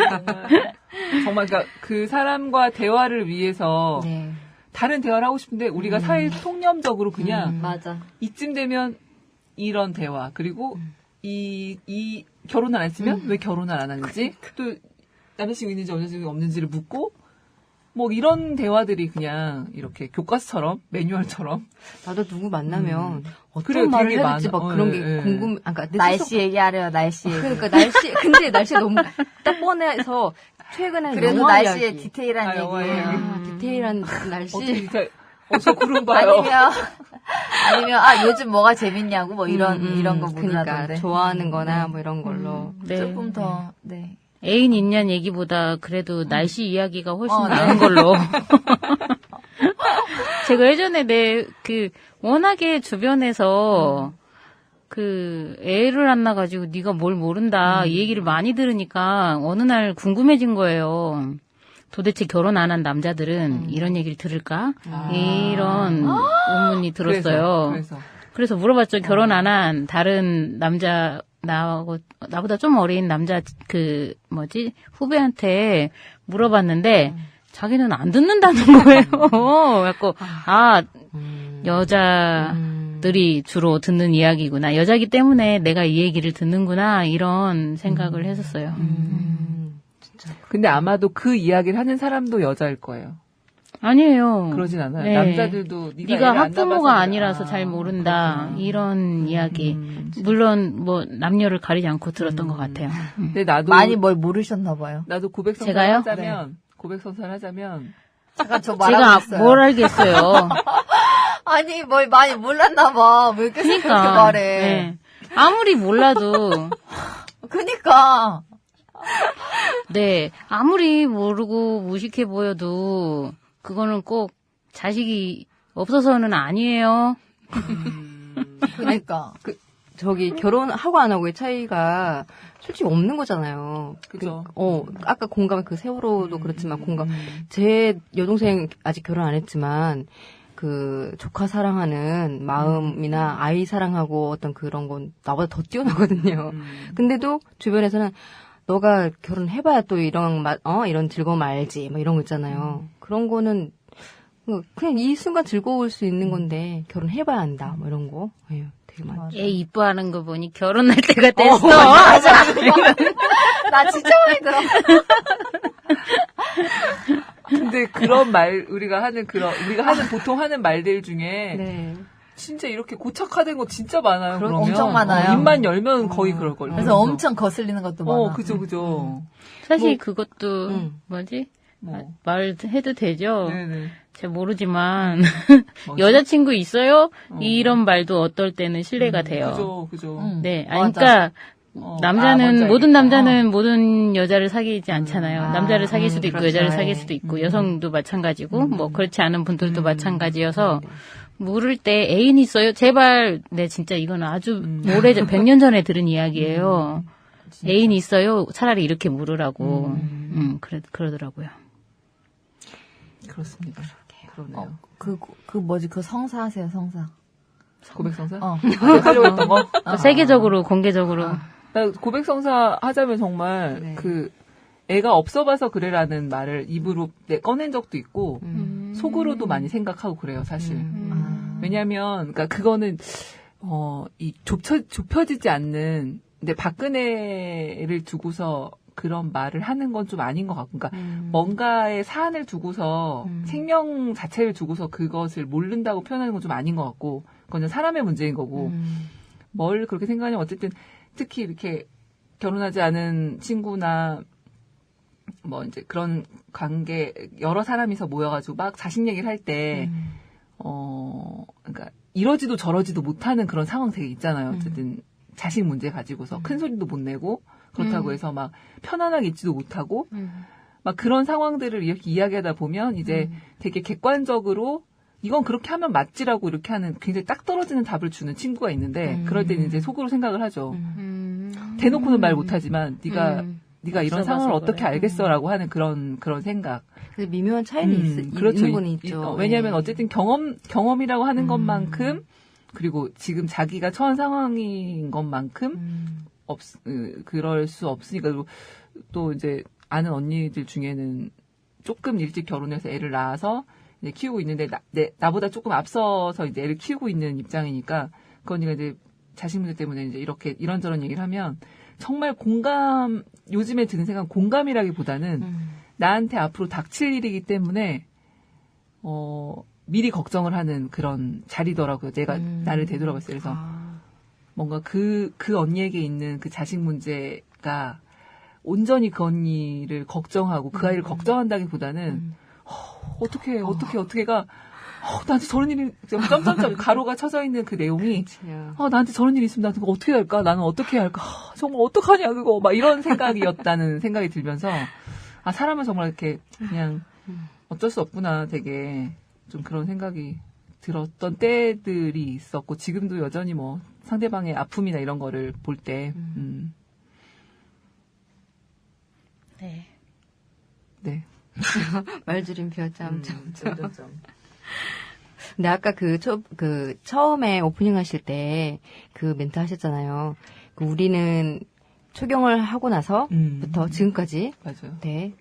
정말 그러니까 그 사람과 대화를 위해서 네. 다른 대화를 하고 싶은데 우리가 사회 통념적으로 그냥 맞아. 이쯤 되면 이런 대화 그리고 이 결혼을 안 했으면 왜 결혼을 안 하는지 또 남자친구 있는지 여자친구 없는지를 묻고 뭐 이런 대화들이 그냥 이렇게 교과서처럼 매뉴얼처럼 나도 누구 만나면 어떤 그래, 말을 되게 해야 될지 많아. 막 그런 게 예. 궁금. 그러니까 내 날씨 스스로- 얘기하래요. 날씨. 얘기. 그러니까 날씨. 근데 날씨가 너무 딱 뻔해서 최근에 그래도 영화 날씨의 이야기. 디테일한 영화 얘기예요. 이야기. 디테일한 날씨. 어떻게 진짜 저 구름 봐요. 아니면 요즘 뭐가 재밌냐고 뭐 이런 거 그러니까 묻는다던데. 좋아하는 거나 뭐 이런 걸로. 네. 조금 더 네. 애인 있냐는 얘기보다 그래도 날씨 이야기가 훨씬 네. 나은 걸로. 제가 예전에 워낙에 주변에서 애를 안 낳아가지고 네가 뭘 모른다 이 얘기를 많이 들으니까 어느 날 궁금해진 거예요. 도대체 결혼 안 한 남자들은 이런 얘기를 들을까? 이런 의문이 들었어요. 그래서 물어봤죠. 결혼 안 한 다른 남자, 나보다 좀 어린 남자, 후배한테 물어봤는데, 자기는 안 듣는다는 거예요. 그래갖고, 여자들이 주로 듣는 이야기구나. 여자기 때문에 내가 이 얘기를 듣는구나. 이런 생각을 했었어요. 근데 아마도 그 이야기를 하는 사람도 여자일 거예요. 아니에요. 그러진 않아요. 네. 남자들도 네가 애를 안 학부모가 낳아서 아니라서 잘 모른다. 그렇구나. 이런 이야기. 물론 뭐 남녀를 가리지 않고 들었던 것 같아요. 근데 나도 많이 뭘 모르셨나 봐요. 나도 고백성사를 제가요? 하자면 고백성사를 하자면 잠깐 저 제가 말하고 있어요. 뭘 알겠어요. 아니 뭘 많이 몰랐나 봐. 왜 이렇게 그렇게 말해. 네. 아무리 몰라도 그니까. 네, 아무리 모르고 무식해 보여도 그거는 꼭 자식이 없어서는 아니에요. 그니까. 저기 결혼하고 안 하고의 차이가 솔직히 없는 거잖아요. 그죠. 아까 공감 그 세월호도 그렇지만 공감. 제 여동생 아직 결혼 안 했지만 그 조카 사랑하는 마음이나 아이 사랑하고 어떤 그런 건 나보다 더 뛰어나거든요. 근데도 주변에서는 너가 결혼해봐야 또 이런 즐거움 알지, 뭐 이런 거 있잖아요. 그런 거는 그냥 이 순간 즐거울 수 있는 건데 결혼해봐야 한다, 뭐 이런 거. 예, 되게 많죠. 얘 이뻐하는 거 보니 결혼할 때가 됐어. 맞아. 나 진짜 많이 들어. 근데 그런 말 우리가 하는 보통 하는 말들 중에 네. 진짜 이렇게 고착화된 거 진짜 많아요. 그러면 엄청 많아요. 입만 열면 거의 그럴 걸. 그래서 엄청 거슬리는 것도 많아. 그죠. 사실 그것도 뭐지? 뭐. 말해도 되죠? 네네. 잘 모르지만 뭐지? 여자친구 있어요? 이런 말도 어떨 때는 신뢰가 돼요. 그죠. 네, 맞아. 그러니까 뭔지 남자는 모든 알겠다. 남자는 모든 여자를 사귀지 않잖아요. 남자를 사귈 수도 있고 그렇죠. 여자를 사귈 수도 있고 여성도 마찬가지고 뭐 그렇지 않은 분들도 마찬가지여서 물을 때 애인 있어요? 제발 네 진짜 이건 아주 오래전 100년 전에 들은 이야기예요. 애인 있어요? 차라리 이렇게 물으라고. 그러더라고요. 그렇습니다. 그러네요. 그 성사 하세요, 성사. 고백성사? 하려고 했던 거? 세계적으로 공개적으로 나 고백성사 하자면 정말 네. 애가 없어봐서 그래라는 말을 입으로 꺼낸 적도 있고 속으로도 많이 생각하고 그래요, 사실. 왜냐하면 그러니까 그거는 이 좁혀지지 않는 근데 박근혜를 두고서 그런 말을 하는 건 좀 아닌 것 같고, 그러니까 뭔가의 사안을 두고서 생명 자체를 두고서 그것을 모른다고 표현하는 건 좀 아닌 것 같고, 그건 사람의 문제인 거고, 뭘 그렇게 생각하냐면 어쨌든 특히 이렇게 결혼하지 않은 친구나 뭐 이제 그런 관계 여러 사람이서 모여가지고 막 자식 얘기를 할 때, 그러니까 이러지도 저러지도 못하는 그런 상황 되게 있잖아요. 어쨌든 자식 문제 가지고서 큰 소리도 못 내고. 그렇다고 해서 막 편안하게 있지도 못하고 막 그런 상황들을 이렇게 이야기하다 보면 이제 되게 객관적으로 이건 그렇게 하면 맞지라고 이렇게 하는 굉장히 딱 떨어지는 답을 주는 친구가 있는데 그럴 때는 이제 속으로 생각을 하죠. 대놓고는 말 못하지만 네가 이런 상황을 어떻게 알겠어라고 하는 그런 생각. 그래서 미묘한 차이는 그렇죠. 있는 건 있죠. 왜냐하면 어쨌든 경험이라고 하는 것만큼 그리고 지금 자기가 처한 상황인 것만큼 그럴 수 없으니까. 그리고 또 이제 아는 언니들 중에는 조금 일찍 결혼해서 애를 낳아서 이제 키우고 있는데 나보다 조금 앞서서 이제 애를 키우고 있는 입장이니까 그 언니가 이제 자식 문제 때문에 이제 이렇게 이런저런 얘기를 하면 정말 요즘에 드는 생각은 공감이라기보다는 나한테 앞으로 닥칠 일이기 때문에 미리 걱정을 하는 그런 자리더라고요. 내가 나를 되돌아봤어요. 그래서 뭔가 그 언니에게 있는 그 자식 문제가 온전히 그 언니를 걱정하고 그 아이를 걱정한다기보다는 어떻게가 나한테 저런 일이 점점점 가로가 쳐져 있는 그 내용이 나한테 저런 일이 있으면 나는 어떻게 할까? 나는 어떻게 해야 할까? 정말 어떡하냐 그거 막 이런 생각이었다는 생각이 들면서 사람은 정말 이렇게 그냥 어쩔 수 없구나 되게 좀 그런 생각이 들었던 때들이 있었고 지금도 여전히 뭐 상대방의 아픔이나 이런 거를 볼 때 네. 말줄임표 점점점. 근데 아까 처음에 오프닝 하실 때 그 멘트 하셨잖아요. 우리는 초경을 하고 나서부터 지금까지. 맞아요. 네.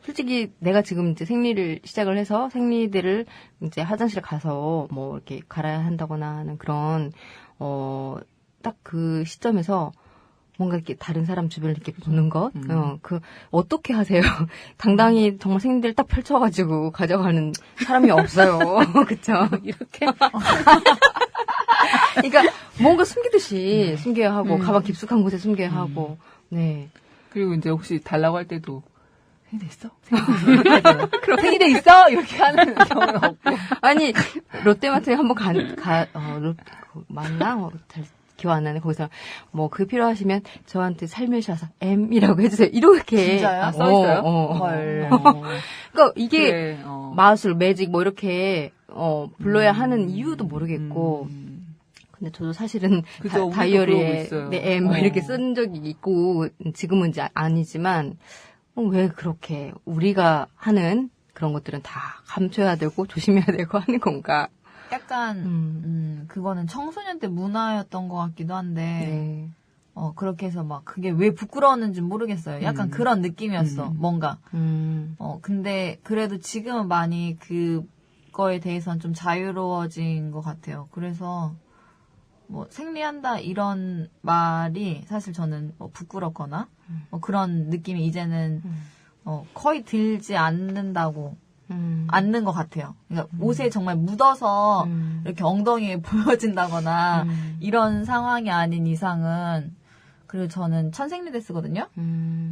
솔직히 내가 지금 이제 생리를 시작을 해서 생리들을 이제 화장실에 가서 뭐 이렇게 갈아야 한다거나 하는 그런, 딱 그 시점에서 뭔가 이렇게 다른 사람 주변을 이렇게 보는 것, 어떻게 하세요? 당당히 정말 생리대를 딱 펼쳐가지고 가져가는 사람이 없어요. 그쵸? 이렇게. 그러니까 뭔가 숨기듯이 숨겨야 하고, 가방 깊숙한 곳에 숨겨야 하고, 네. 그리고 이제 혹시 달라고 할 때도, 생리대 있어? 생리대 있어? 이렇게 하는 경우는 없고. 아니, 롯데마트에 한번 맞나? 잘 기억 안 나네. 거기서 그 필요하시면 저한테 살며시 와서 M이라고 해주세요. 이렇게. 진짜요? 써있어요? 헐. 그러니까 이게 그래, 마술, 매직 뭐 이렇게 불러야 하는 이유도 모르겠고. 근데 저도 사실은 그죠, 우리도 다이어리에 그러고 있어요. 네, M 이렇게 쓴 적이 있고 지금은 이제 아니지만 왜 그렇게 우리가 하는 그런 것들은 다 감춰야 되고 조심해야 되고 하는 건가? 약간 그거는 청소년 때 문화였던 것 같기도 한데 네. 그렇게 해서 막 그게 왜 부끄러웠는지 모르겠어요. 약간 그런 느낌이었어. 뭔가. 근데 그래도 지금은 많이 그거에 대해서는 좀 자유로워진 것 같아요. 그래서 뭐 생리한다 이런 말이 사실 저는 부끄럽거나 그런 느낌이 이제는 거의 들지 않는다고 않는 것 같아요. 그러니까 옷에 정말 묻어서 이렇게 엉덩이에 보여진다거나 이런 상황이 아닌 이상은. 그리고 저는 천생리대 쓰거든요.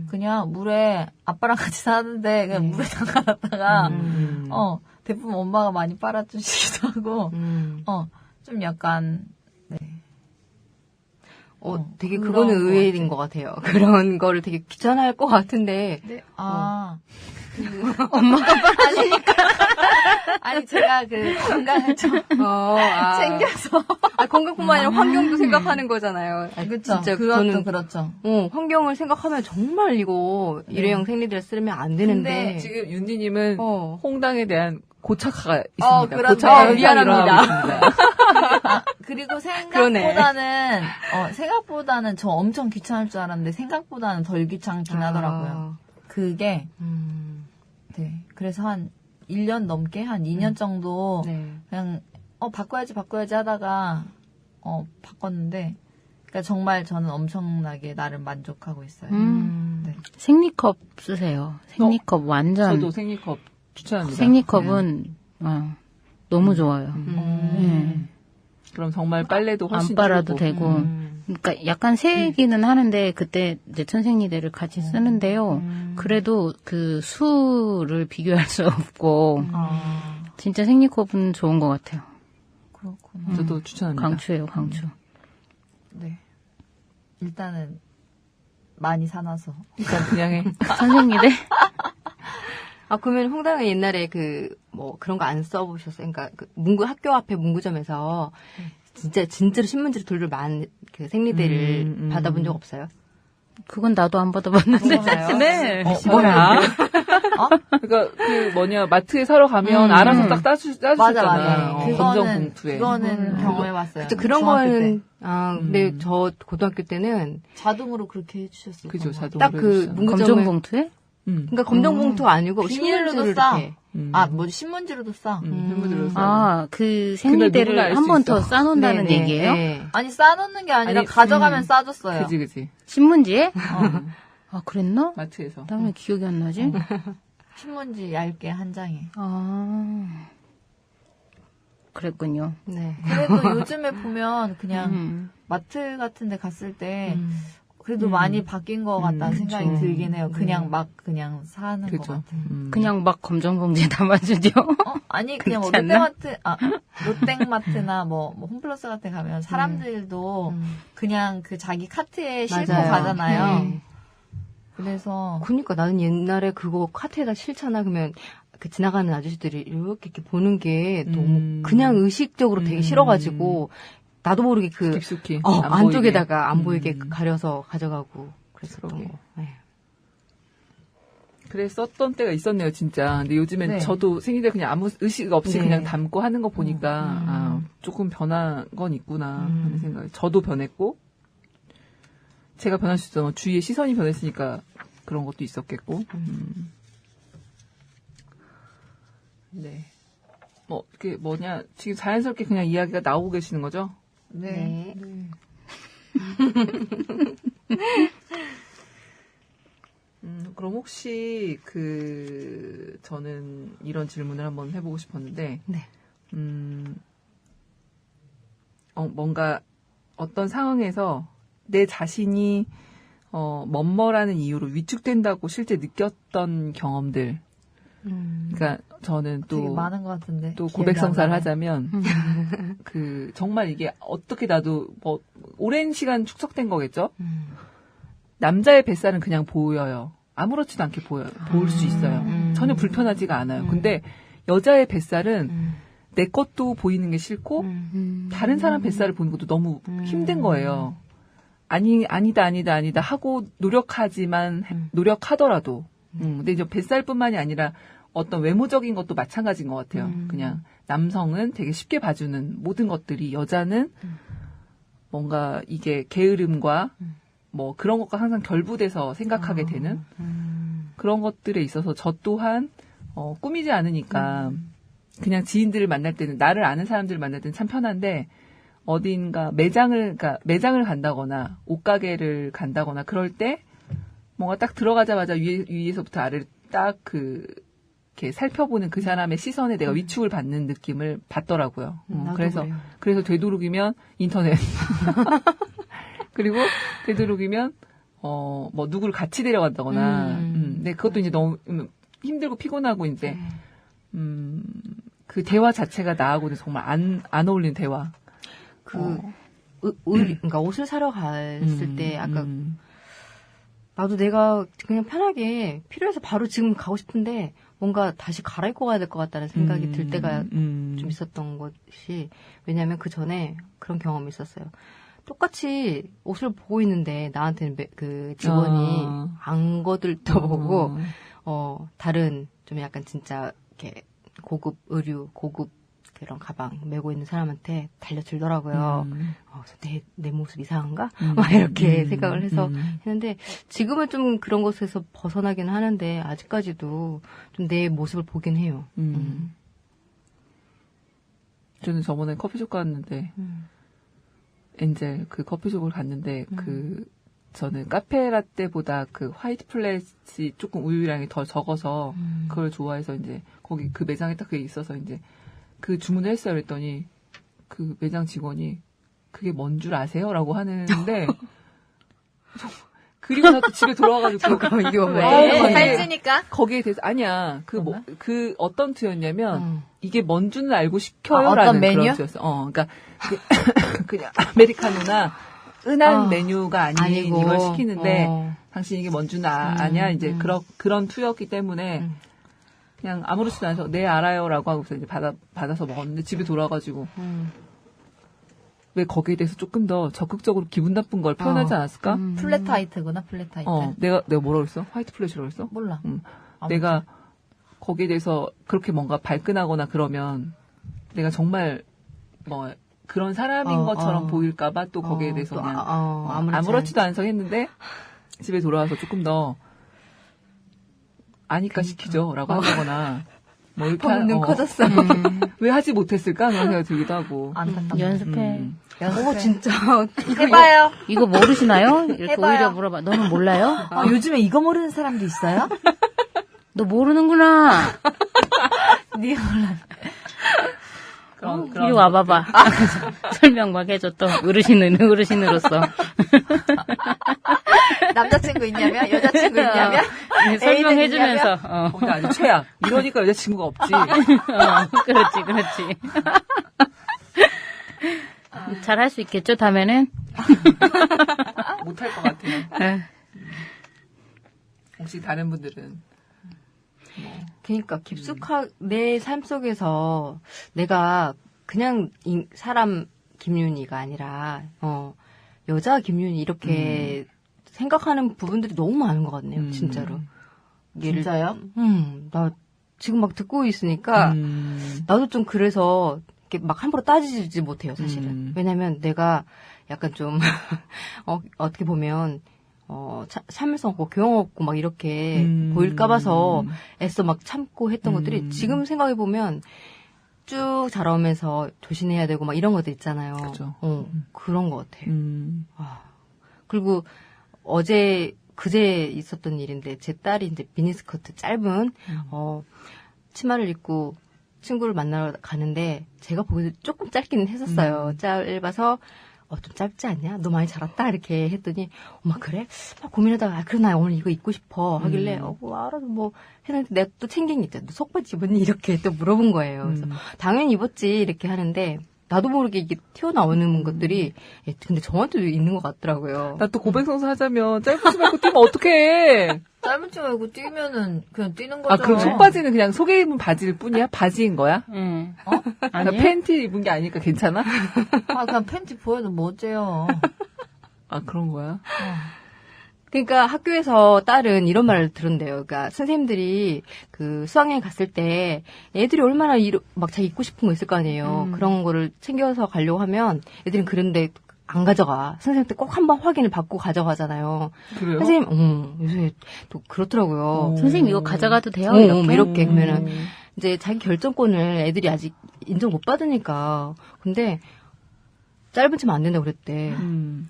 그냥 물에 아빠랑 같이 사는데 그냥 물에 담가놨다가 대부분 엄마가 많이 빨아주시기도 하고 좀 약간 네. 되게 그거는 의외인 것 같아요. 그런 거를 되게 귀찮아할 것 같은데. 네. 엄마가 빨아주니까. 아니, 제가 건강을 좀 챙겨서. 건강뿐만 아니라 환경도 생각하는 거잖아요. 그렇죠. 진짜 그것도 그렇죠. 환경을 생각하면 정말 이거 일회용 생리대를 쓰면 안 되는데. 근데 지금 윤디님은 홍당에 대한 고착화가 있습니다. 그렇죠. 고착화 미안합니다. 그리고 생각보다는 저 엄청 귀찮을 줄 알았는데 생각보다는 덜 귀찮긴 하더라고요. 그게 네. 그래서 한 1년 넘게 한 2년 정도 그냥 바꿔야지 하다가 바꿨는데 그러니까 정말 저는 엄청나게 나름 만족하고 있어요. 네. 생리컵 쓰세요. 생리컵 완전. 저도 생리컵 추천합니다. 생리컵은 너무 좋아요. 그럼 정말 빨래도 훨씬 안 빨아도 줄고. 되고. 그러니까 약간 세기는 하는데 그때 이제 천생리대를 같이 쓰는데요. 그래도 그 수를 비교할 수 없고 진짜 생리컵은 좋은 것 같아요. 그렇구나. 저도 추천합니다. 강추예요, 강추. 네. 일단은 많이 사놔서. 일단 그냥 해. 천생리대? 아, 그러면 홍당은 옛날에 그런 거 안 써보셨어요? 그러니까 학교 앞에 문구점에서 진짜로 신문지로 돌돌 그 생리대를 받아본 적 없어요? 그건 나도 안 받아봤는데. 진짜요? 네. 뭐야? 그러니까 마트에 사러 가면 알아서 딱 따주잖아요. 맞아. 검정 봉투에. 그거는 경험해봤어요. 그쵸, 그런 중학교 거는, 때. 근데 저 고등학교 때는 자동으로 그렇게 해주셨어요. 그죠, 그런 거. 자동으로. 딱 그 해주잖아요. 검정 봉투에? 그러니까 검정 봉투 아니고 비닐로도 신문지로 싸. 이렇게. 신문지로도 싸. 신문지로 싸. 아, 그 누구나 생리대를 알 한 수 번 있어. 더 싸놓는다는 네, 네, 얘기예요? 네. 아니, 싸놓는 게 아니라 아니, 가져가면 싸줬어요. 그지. 신문지에? 아, 그랬나? 마트에서. 나 왜 기억이 안 나지? 신문지 얇게 한 장에. 아, 그랬군요. 네. 그래도 요즘에 보면 그냥 음. 마트 같은 데 갔을 때 그래도 많이 바뀐 것 같다는 생각이 그쵸. 들긴 해요. 그냥 사는 것 그죠. 같아요. 그냥 막 검정 봉지에 담아주죠. 아니 그냥 그렇지 않나? 롯땡마트나 뭐 홈플러스 같은 데 가면 사람들도 그냥 그 자기 카트에 싣고 맞아요. 가잖아요. 네. 그래서 그러니까 나는 옛날에 그거 카트에다 실잖아. 그러면 그 지나가는 아저씨들이 이렇게 보는 게 너무 그냥 의식적으로 되게 싫어가지고 나도 모르게 깊숙이. 안쪽에다가 안 보이게 가려서 가져가고 그랬었던 거. 네. 그래 썼던 때가 있었네요, 진짜. 근데 요즘엔 네. 저도 생일때 그냥 아무 의식 없이 네. 그냥 담고 하는 거 보니까 조금 변한 건 있구나 하는 생각이. 저도 변했고 제가 변할 수 있어. 주위의 시선이 변했으니까 그런 것도 있었겠고. 네. 그게 지금 자연스럽게 그냥 이야기가 나오고 계시는 거죠? 네. 그럼 혹시 저는 이런 질문을 한번 해보고 싶었는데, 네. 뭔가 어떤 상황에서 내 자신이 멋머라는 이유로 위축된다고 실제 느꼈던 경험들. 그러니까 저는 되게 많은 것 같은데. 또 기억이 고백성사를 안 나네. 하자면 정말 이게 어떻게 나도 오랜 시간 축적된 거겠죠. 남자의 뱃살은 그냥 보여요. 아무렇지도 않게 보여요. 볼 수 있어요. 전혀 불편하지가 않아요. 근데 여자의 뱃살은 내 것도 보이는 게 싫고 다른 사람 뱃살을 보는 것도 너무 힘든 거예요. 아니다 하고 노력하더라도. 근데 이제 뱃살뿐만이 아니라 어떤 외모적인 것도 마찬가지인 것 같아요. 그냥 남성은 되게 쉽게 봐주는 모든 것들이 여자는 뭔가 이게 게으름과 뭐 그런 것과 항상 결부돼서 생각하게 되는 그런 것들에 있어서 저 또한 꾸미지 않으니까 그냥 지인들을 만날 때는 나를 아는 사람들을 만날 때는 참 편한데 어딘가 매장을 간다거나 옷가게를 간다거나 그럴 때 뭔가 딱 들어가자마자 위에서부터 아래를 딱 이렇게 살펴보는 그 사람의 시선에 내가 위축을 받는 느낌을 받더라고요. 그래서 되도록이면 인터넷 그리고 되도록이면 뭐 누구를 같이 데려간다거나 근데 그것도 이제 너무 힘들고 피곤하고 이제 그 대화 자체가 나하고는 정말 안 어울리는 대화. 그러니까 옷을 사러 갔을 때 아까 나도 내가 그냥 편하게 필요해서 바로 지금 가고 싶은데 뭔가 다시 갈아입고 가야 될 것 같다는 생각이 들 때가 좀 있었던 것이 왜냐하면 그 전에 그런 경험이 있었어요. 똑같이 옷을 보고 있는데 나한테는 그 직원이 안 거들떠보고 다른 좀 약간 진짜 이렇게 고급 의류 고급 그런 가방 메고 있는 사람한테 달려들더라고요. 그래서 내 모습 이상한가? 막 이렇게 생각을 해서 했는데 지금은 좀 그런 것에서 벗어나긴 하는데 아직까지도 좀 내 모습을 보긴 해요. 저는 저번에 커피숍 갔는데 엔젤 그 커피숍을 갔는데 저는 카페라떼보다 그 화이트 플랫이 조금 우유량이 더 적어서 그걸 좋아해서 이제 거기 그 매장에 딱 그게 있어서 이제 그 주문을 했어요. 그랬더니 그 매장 직원이 그게 뭔 줄 아세요? 라고 하는데 그리고 나서 집에 돌아와가지고 이거 왜? 살찌니까? 거기에 대해서 아니야. 그 어떤 투였냐면 이게 뭔 줄은 알고 아, 시켜요라는 어떤 메뉴? 그런 투였어. 그러니까 그냥 아메리카노나 은한 메뉴가 아닌 아니고. 이걸 시키는데 당신 이게 뭔 줄은 아냐 이제 그런 투였기 때문에 그냥 아무렇지도 않아서 네 알아요라고 하고서 이제 받아서 먹었는데 집에 돌아가지고 왜 거기에 대해서 조금 더 적극적으로 기분 나쁜 걸 표현하지 않았을까? 플랫화이트구나, 플랫화이트. 내가 뭐라고 그랬어? 화이트 플래시라고 그랬어? 몰라. 내가 거기에 대해서 그렇게 뭔가 발끈하거나 그러면 내가 정말 뭐 그런 사람인 것처럼 보일까봐 또 거기에 대해서 또 그냥 아무렇지도 않아서 했는데 집에 돌아와서 조금 더 아니까 시키죠라고 한다거나 뭐 이렇게 눈 커졌어. 왜 하지 못했을까 그런 생각이 들기도 하고 안타깝다. 연습해. 진짜. 해봐요. 이거 모르시나요? 이렇게 해봐요. 오히려 물어봐. 너는 몰라요? 요즘에 이거 모르는 사람도 있어요? 너 모르는구나. 네가 몰라. 그런 이리 와봐봐. 설명 막 해줘 또 어르신으로서. 남자친구 있냐면? 여자친구 있냐면? 설명해주면서. 거기 아주 최악. 이러니까 여자친구가 없지. 그렇지. 잘 할 수 있겠죠, 다음에는? 못할 것 같아요. 혹시 다른 분들은 그러니까 내 삶 속에서 내가 그냥 사람 김윤희가 아니라 여자 김윤희 이렇게 생각하는 부분들이 너무 많은 것 같네요. 진짜로. 진짜요? 나 지금 막 듣고 있으니까 나도 좀 그래서 이렇게 막 함부로 따지지 못해요, 사실은. 왜냐면 내가 약간 좀 어떻게 보면 참을성 없고 교양 없고 막 이렇게 보일까 봐서 애써 막 참고 했던 것들이 지금 생각해 보면 쭉 자라오면서 조심해야 되고 막 이런 것들 있잖아요. 그죠. 그런 것 같아요. 그리고 그제 있었던 일인데 제 딸이 이제 미니스커트 짧은 치마를 입고 친구를 만나러 가는데 제가 보기에도 조금 짧기는 했었어요. 짧아서 좀 짧지 않냐? 너 많이 자랐다? 이렇게 했더니, 엄마, 그래? 고민하다가, 그래, 나 오늘 이거 입고 싶어. 하길래, 알아서 뭐, 했는데 내가 또 챙긴 게 있잖아. 너 속바지 입었니? 이렇게 또 물어본 거예요. 그래서, 당연히 입었지. 이렇게 하는데, 나도 모르게 이게 튀어나오는 것들이, 근데 저한테도 있는 것 같더라고요. 나 또 고백성사 하자면 짧은 치마 입고 뛰면 어떡해. 짧은 치마 입고 뛰면은 그냥 뛰는 거죠. 그럼 속바지는 그냥 속에 입은 바지일 뿐이야? 바지인 거야? 응. 그러니까 아니? 팬티 입은 게 아니니까 괜찮아? 그냥 팬티 보여도 뭐 어째요. 그런 거야? 그러니까 학교에서 딸은 이런 말을 들은대요. 그러니까 선생님들이 그 수학여행 갔을 때 애들이 얼마나 막 자기 입고 싶은 거 있을 거 아니에요. 그런 거를 챙겨서 가려고 하면 애들은 그런데 안 가져가. 선생님한테 꼭 한번 확인을 받고 가져가잖아요. 그래요? 선생님, 요새 또 그렇더라고요. 선생님 이거 가져가도 돼요? 이렇게 그러면은 이제 자기 결정권을 애들이 아직 인정 못 받으니까. 근데 짧은 치마 안 된다고 그랬대.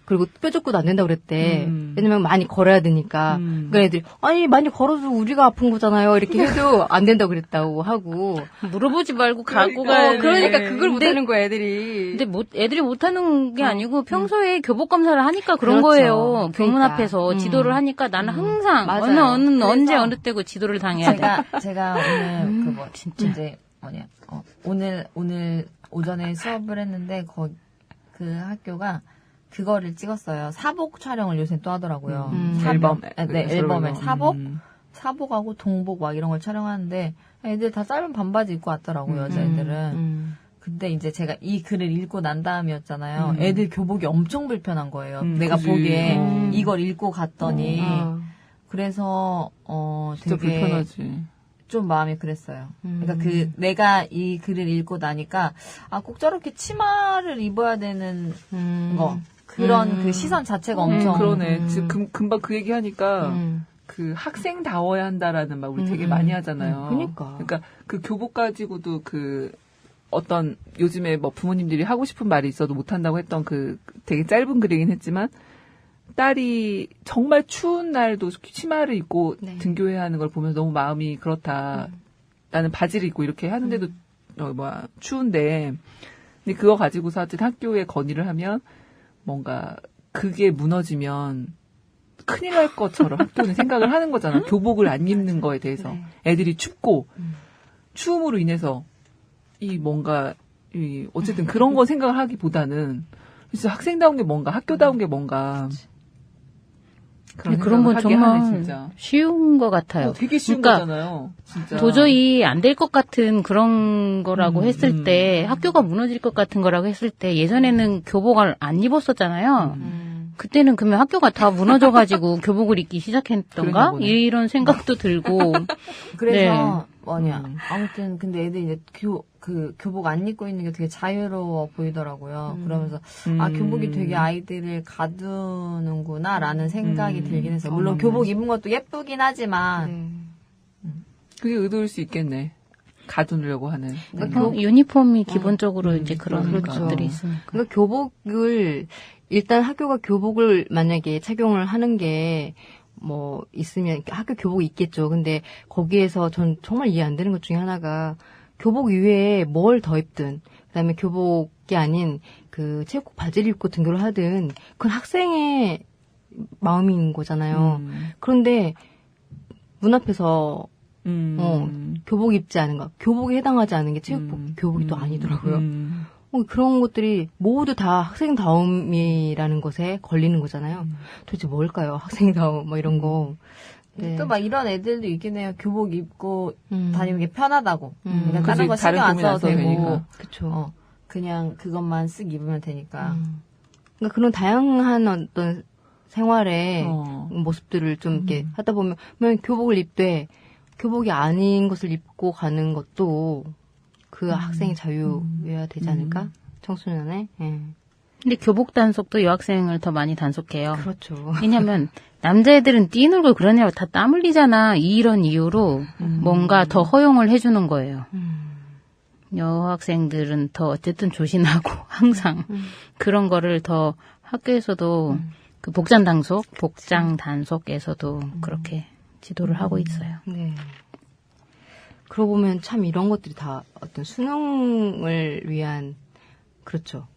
그리고 뾰족구도 안 된다고 그랬대. 왜냐면 많이 걸어야 되니까. 그러니까 애들이 아니 많이 걸어도 우리가 아픈 거잖아요. 이렇게 해도 안 된다고 그랬다고 하고. 물어보지 말고 갖고 가야 그러니까 그걸 못하는 거야 애들이. 근데 애들이 못하는 게 아니고 평소에 교복 검사를 하니까 그런 그렇죠. 거예요. 교문 그러니까. 앞에서 지도를 하니까 나는 항상 맞아요. 언제 어느 때고 지도를 당해야 돼. 제가 오늘 진짜. 이제 오늘 오전에 수업을 했는데 그 학교가 그거를 찍었어요. 사복 촬영을 요새 또 하더라고요. 앨범. 앨범에 사복하고 동복 막 이런 걸 촬영하는데 애들 다 짧은 반바지 입고 왔더라고요, 여자애들은. 근데 이제 제가 이 글을 읽고 난 다음이었잖아요. 애들 교복이 엄청 불편한 거예요. 내가 그치. 보기에 이걸 읽고 갔더니 그래서 진짜 되게 불편하지. 좀 마음이 그랬어요. 그러니까 내가 이 글을 읽고 나니까 꼭 저렇게 치마를 입어야 되는 거 그런 그 시선 자체가 엄청 그러네. 지금 금방 그 얘기 하니까 그 학생다워야 한다라는 말 우리 되게 많이 하잖아요. 그러니까 그 교복 가지고도 그 어떤 요즘에 뭐 부모님들이 하고 싶은 말이 있어도 못 한다고 했던 그 되게 짧은 글이긴 했지만 딸이 정말 추운 날도 치마를 입고 등교해야 하는 걸 보면서 너무 마음이 그렇다. 나는 바지를 입고 이렇게 하는데도 추운데 근데 그거 가지고서 하여튼 학교에 건의를 하면 뭔가 그게 무너지면 큰일 날 것처럼 학교는 생각을 하는 거잖아. 교복을 안 입는 거에 대해서. 애들이 춥고 추움으로 인해서 어쨌든 그런 거 생각을 하기보다는 진짜 학생다운 게 뭔가 학교다운 게 뭔가 그런 건 하게 하네, 정말 진짜. 쉬운 것 같아요. 되게 쉬운 그러니까 거잖아요. 진짜. 도저히 안 될 것 같은 그런 거라고 했을 때, 음. 학교가 무너질 것 같은 거라고 했을 때, 예전에는 교복을 안 입었었잖아요. 음. 그때는 그러면 학교가 다 무너져가지고 교복을 입기 시작했던가? 그랬나 보네. 이런 생각도 들고. 그래서 네. 뭐냐 아무튼 근데 애들이 이제 교복 안 입고 있는 게 되게 자유로워 보이더라고요. 그러면서 아 교복이 되게 아이들을 가두는구나라는 생각이 들긴 했어요. 물론 맞네. 교복 입은 것도 예쁘긴 하지만 그게 의도일 수 있겠네. 가두려고 하는. 유니폼이 기본적으로 이제 그런 그렇죠. 것들이 있으니까. 그러니까 교복을 일단 학교가 교복을 만약에 착용을 하는 게 뭐 있으면 학교 교복이 있겠죠. 근데 거기에서 전 정말 이해 안 되는 것 중에 하나가 교복 이외에 뭘 더 입든 그다음에 교복이 아닌 그 체육복 바지를 입고 등교를 하든 그건 학생의 마음인 거잖아요. 그런데 문 앞에서 교복 입지 않은 거, 교복에 해당하지 않은 게 체육복, 교복이 또 아니더라고요. 그런 것들이 모두 다 학생다움이라는 것에 걸리는 거잖아요. 도대체 뭘까요? 학생다움, 뭐 이런 거. 네. 또 막 이런 애들도 있긴 해요. 교복 입고 다니는 게 편하다고. 그러니까 그치, 다른 거 다른 신경 안 고민 안 써도 써도 되고. 되니까. 그쵸. 그냥 그것만 쓱 입으면 되니까. 그러니까 그런 다양한 어떤 생활의 모습들을 좀 이렇게 하다 보면 교복을 입되 교복이 아닌 것을 입고 가는 것도 그 학생의 자유여야 되지 않을까? 청소년의. 예. 근데 교복 단속도 여학생을 더 많이 단속해요. 그렇죠. 왜냐면 남자애들은 뛰놀고 그러냐고 다 땀 흘리잖아. 이런 이유로 뭔가 더 허용을 해주는 거예요. 여학생들은 더 어쨌든 조신하고 항상 그런 거를 더 학교에서도 그 복장 단속에서도 그렇게 지도를 하고 있어요. 네. 그러고 보면 참 이런 것들이 다 어떤 수능을 위한 그렇죠.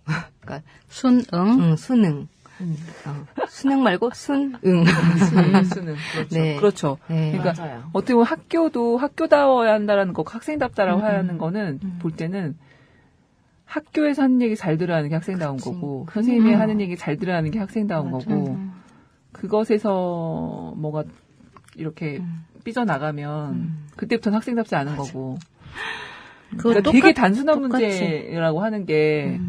그러니까 수능. 수능 말고 순응. 수능. 그렇죠. 네. 그렇죠. 네. 그러니까 맞아요. 어떻게 보면 학교도 학교다워야 한다라는 거, 학생답다라고 하는 거는 볼 때는 학교에서 하는 얘기 잘 들어야 하는 게 학생다운 거고, 선생님이 하는 얘기 잘 들어야 하는 게 학생다운 거고, 그것에서 뭐가 이렇게 삐져나가면 그때부터는 학생답지 않은 거고. 그러니까 되게 단순한 문제라고 하는 게,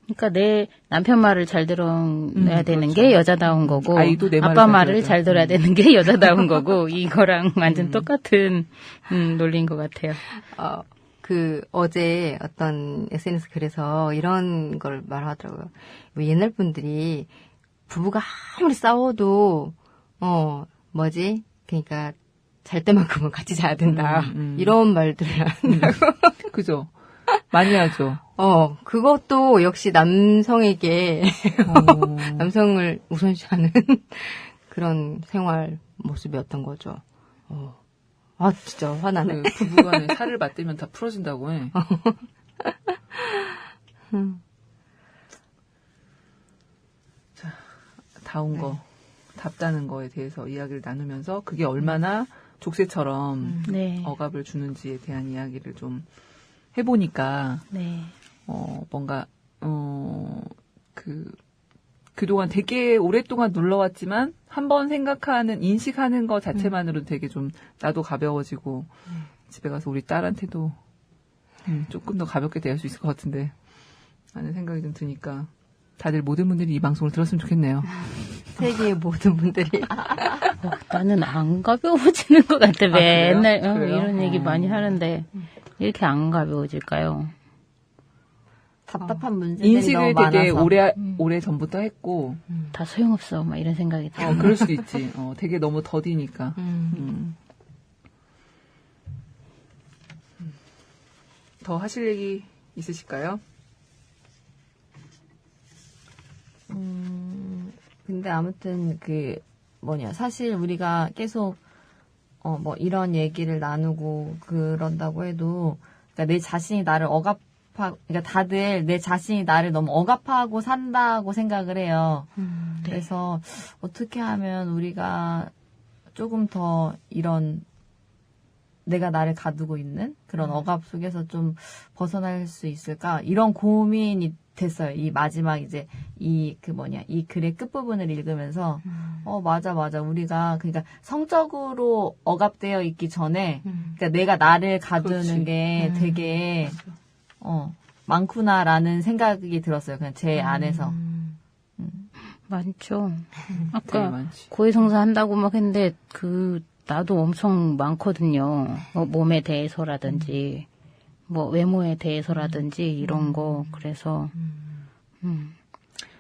그러니까 내 남편 말을 잘 들어야 되는 그렇죠. 게 여자다운 거고, 아이도 내 아빠 말을 말을 잘 잘 들어야 되는 게 여자다운 거고, 이거랑 완전 똑같은 논리인 것 같아요. 어제 어떤 SNS 글에서 이런 걸 말하더라고요. 옛날 분들이 부부가 아무리 싸워도, 그러니까 잘 때만큼은 같이 자야 된다. 이런 말들을 한다고. 그죠? 많이 하죠. 그것도 역시 남성에게, 남성을 우선시하는 그런 생활 모습이었던 거죠. 진짜 화나네. 그 부부간에 살을 맞대면 다 풀어진다고 해. 자, 다운 거, 답다는 거에 대해서 이야기를 나누면서 그게 얼마나 족쇄처럼 네. 억압을 주는지에 대한 이야기를 좀 해보니까 네. 뭔가 그동안 되게 오랫동안 눌러왔지만 한번 생각하는 인식하는 것 자체만으로도 되게 좀 나도 가벼워지고 집에 가서 우리 딸한테도 조금 더 가볍게 대할 수 있을 것 같은데 하는 생각이 좀 드니까 다들 모든 분들이 이 방송을 들었으면 좋겠네요. 세계의 모든 분들이. 나는 안 가벼워지는 것 같아. 그래요? 맨날 그래요? 이런 얘기 많이 하는데 이렇게 안 가벼워질까요? 답답한 문제들이 인식을 너무 되게 많아서. 오래 전부터 했고 다 소용없어. 막 이런 생각이 들어요. 그럴 수도 있지. 되게 너무 더디니까. 더 하실 얘기 있으실까요? 근데 아무튼 사실 우리가 계속 뭐 이런 얘기를 나누고 그런다고 해도 그러니까 내 자신이 나를 그러니까 다들 내 자신이 나를 너무 억압하고 산다고 생각을 해요. 그래서 어떻게 하면 우리가 조금 더 이런 내가 나를 가두고 있는 그런 억압 속에서 좀 벗어날 수 있을까? 이런 고민이 됐어요. 이 마지막 이제 이 글의 끝부분을 읽으면서, 맞아. 우리가, 그러니까 성적으로 억압되어 있기 전에, 그러니까 내가 나를 가두는 그렇지. 게 되게, 많구나라는 생각이 들었어요. 그냥 제 안에서. 많죠. 되게 아까 많지. 고해성사 한다고 막 했는데 나도 엄청 많거든요. 뭐 몸에 대해서라든지 뭐 외모에 대해서라든지 이런 거. 그래서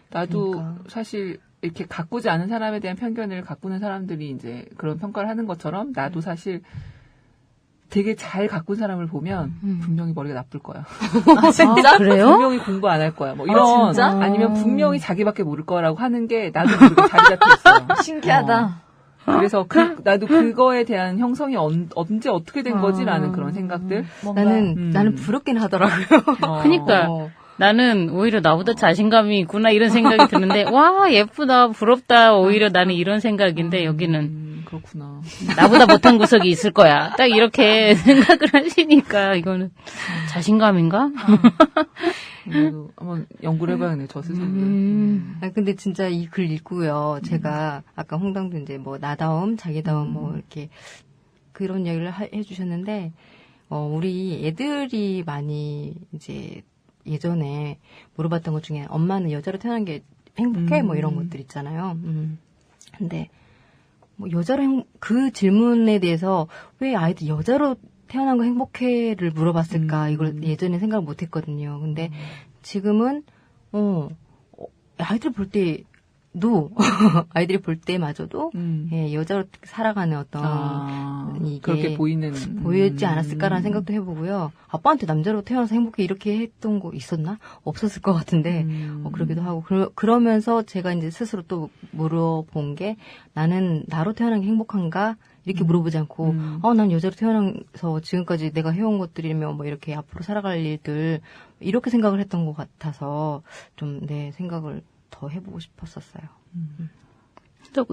나도 그러니까. 사실 이렇게 가꾸지 않은 사람에 대한 편견을 가꾸는 사람들이 이제 그런 평가를 하는 것처럼 나도 사실 되게 잘 가꾼 사람을 보면 분명히 머리가 나쁠 거야. 진짜? 그래요? 분명히 공부 안 할 거야. 뭐 이런 진짜? 아니면 분명히 자기밖에 모를 거라고 하는 게 나도 모르게 자리 잡혀 있어. 신기하다. 그래서 나도 그거에 대한 형성이 언제 어떻게 된 거지라는 그런 생각들. 뭔가, 나는 부럽긴 하더라고요. 그러니까 나는 오히려 나보다 자신감이 있구나 이런 생각이 드는데 와 예쁘다 부럽다 오히려 나는 이런 생각인데 여기는 그렇구나. 나보다 못한 구석이 있을 거야. 딱 이렇게 생각을 하시니까 이거는 자신감인가? 나도 한번 연구를 해봐야겠네, 저 스스로. 아, 근데 진짜 이 글 읽고요. 제가 아까 홍당도 이제 뭐 나다움, 자기다움 뭐 이렇게 그런 얘기를 해주셨는데, 우리 애들이 많이 이제 예전에 물어봤던 것 중에 엄마는 여자로 태어난 게 행복해? 뭐 이런 것들 있잖아요. 근데 뭐 여자로 그 질문에 대해서 왜 아이들 여자로 태어난 거 행복해를 물어봤을까 이걸 예전에 생각을 못했거든요. 근데 지금은 아이들 볼 때도 아이들이 볼 때마저도 예, 여자로 살아가는 어떤 이게 그렇게 보이지 않았을까라는 생각도 해보고요. 아빠한테 남자로 태어나서 행복해 이렇게 했던 거 있었나? 없었을 것 같은데 그러기도 하고 그러면서 제가 이제 스스로 또 물어본 게 나는 나로 태어난 게 행복한가? 이렇게 물어보지 않고 난 여자로 태어나서 지금까지 내가 해온 것들이면 뭐 이렇게 앞으로 살아갈 일들 이렇게 생각을 했던 것 같아서 좀 내 생각을 더 해보고 싶었었어요.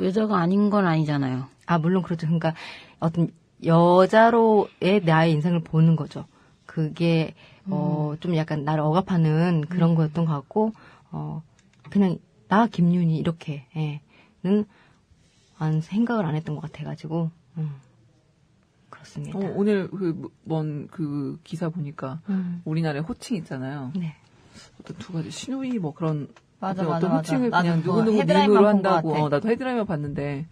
여자가 아닌 건 아니잖아요. 아, 물론 그렇죠. 그러니까 어떤 여자로의 나의 인생을 보는 거죠. 그게, 좀 약간 나를 억압하는 그런 거였던 것 같고, 그냥 나 김윤희 이렇게, 는 생각을 안 했던 것 같아가지고, 그렇습니다. 오늘 그 기사 보니까 우리나라에 호칭 있잖아요. 네. 어떤 두 가지 신우이 뭐 그런 맞아. 어떤 호칭을 나도 그냥 그거 누구누구 헤드라인만 밈으로 본것 한다고 같아. 나도 헤드라인만 봤는데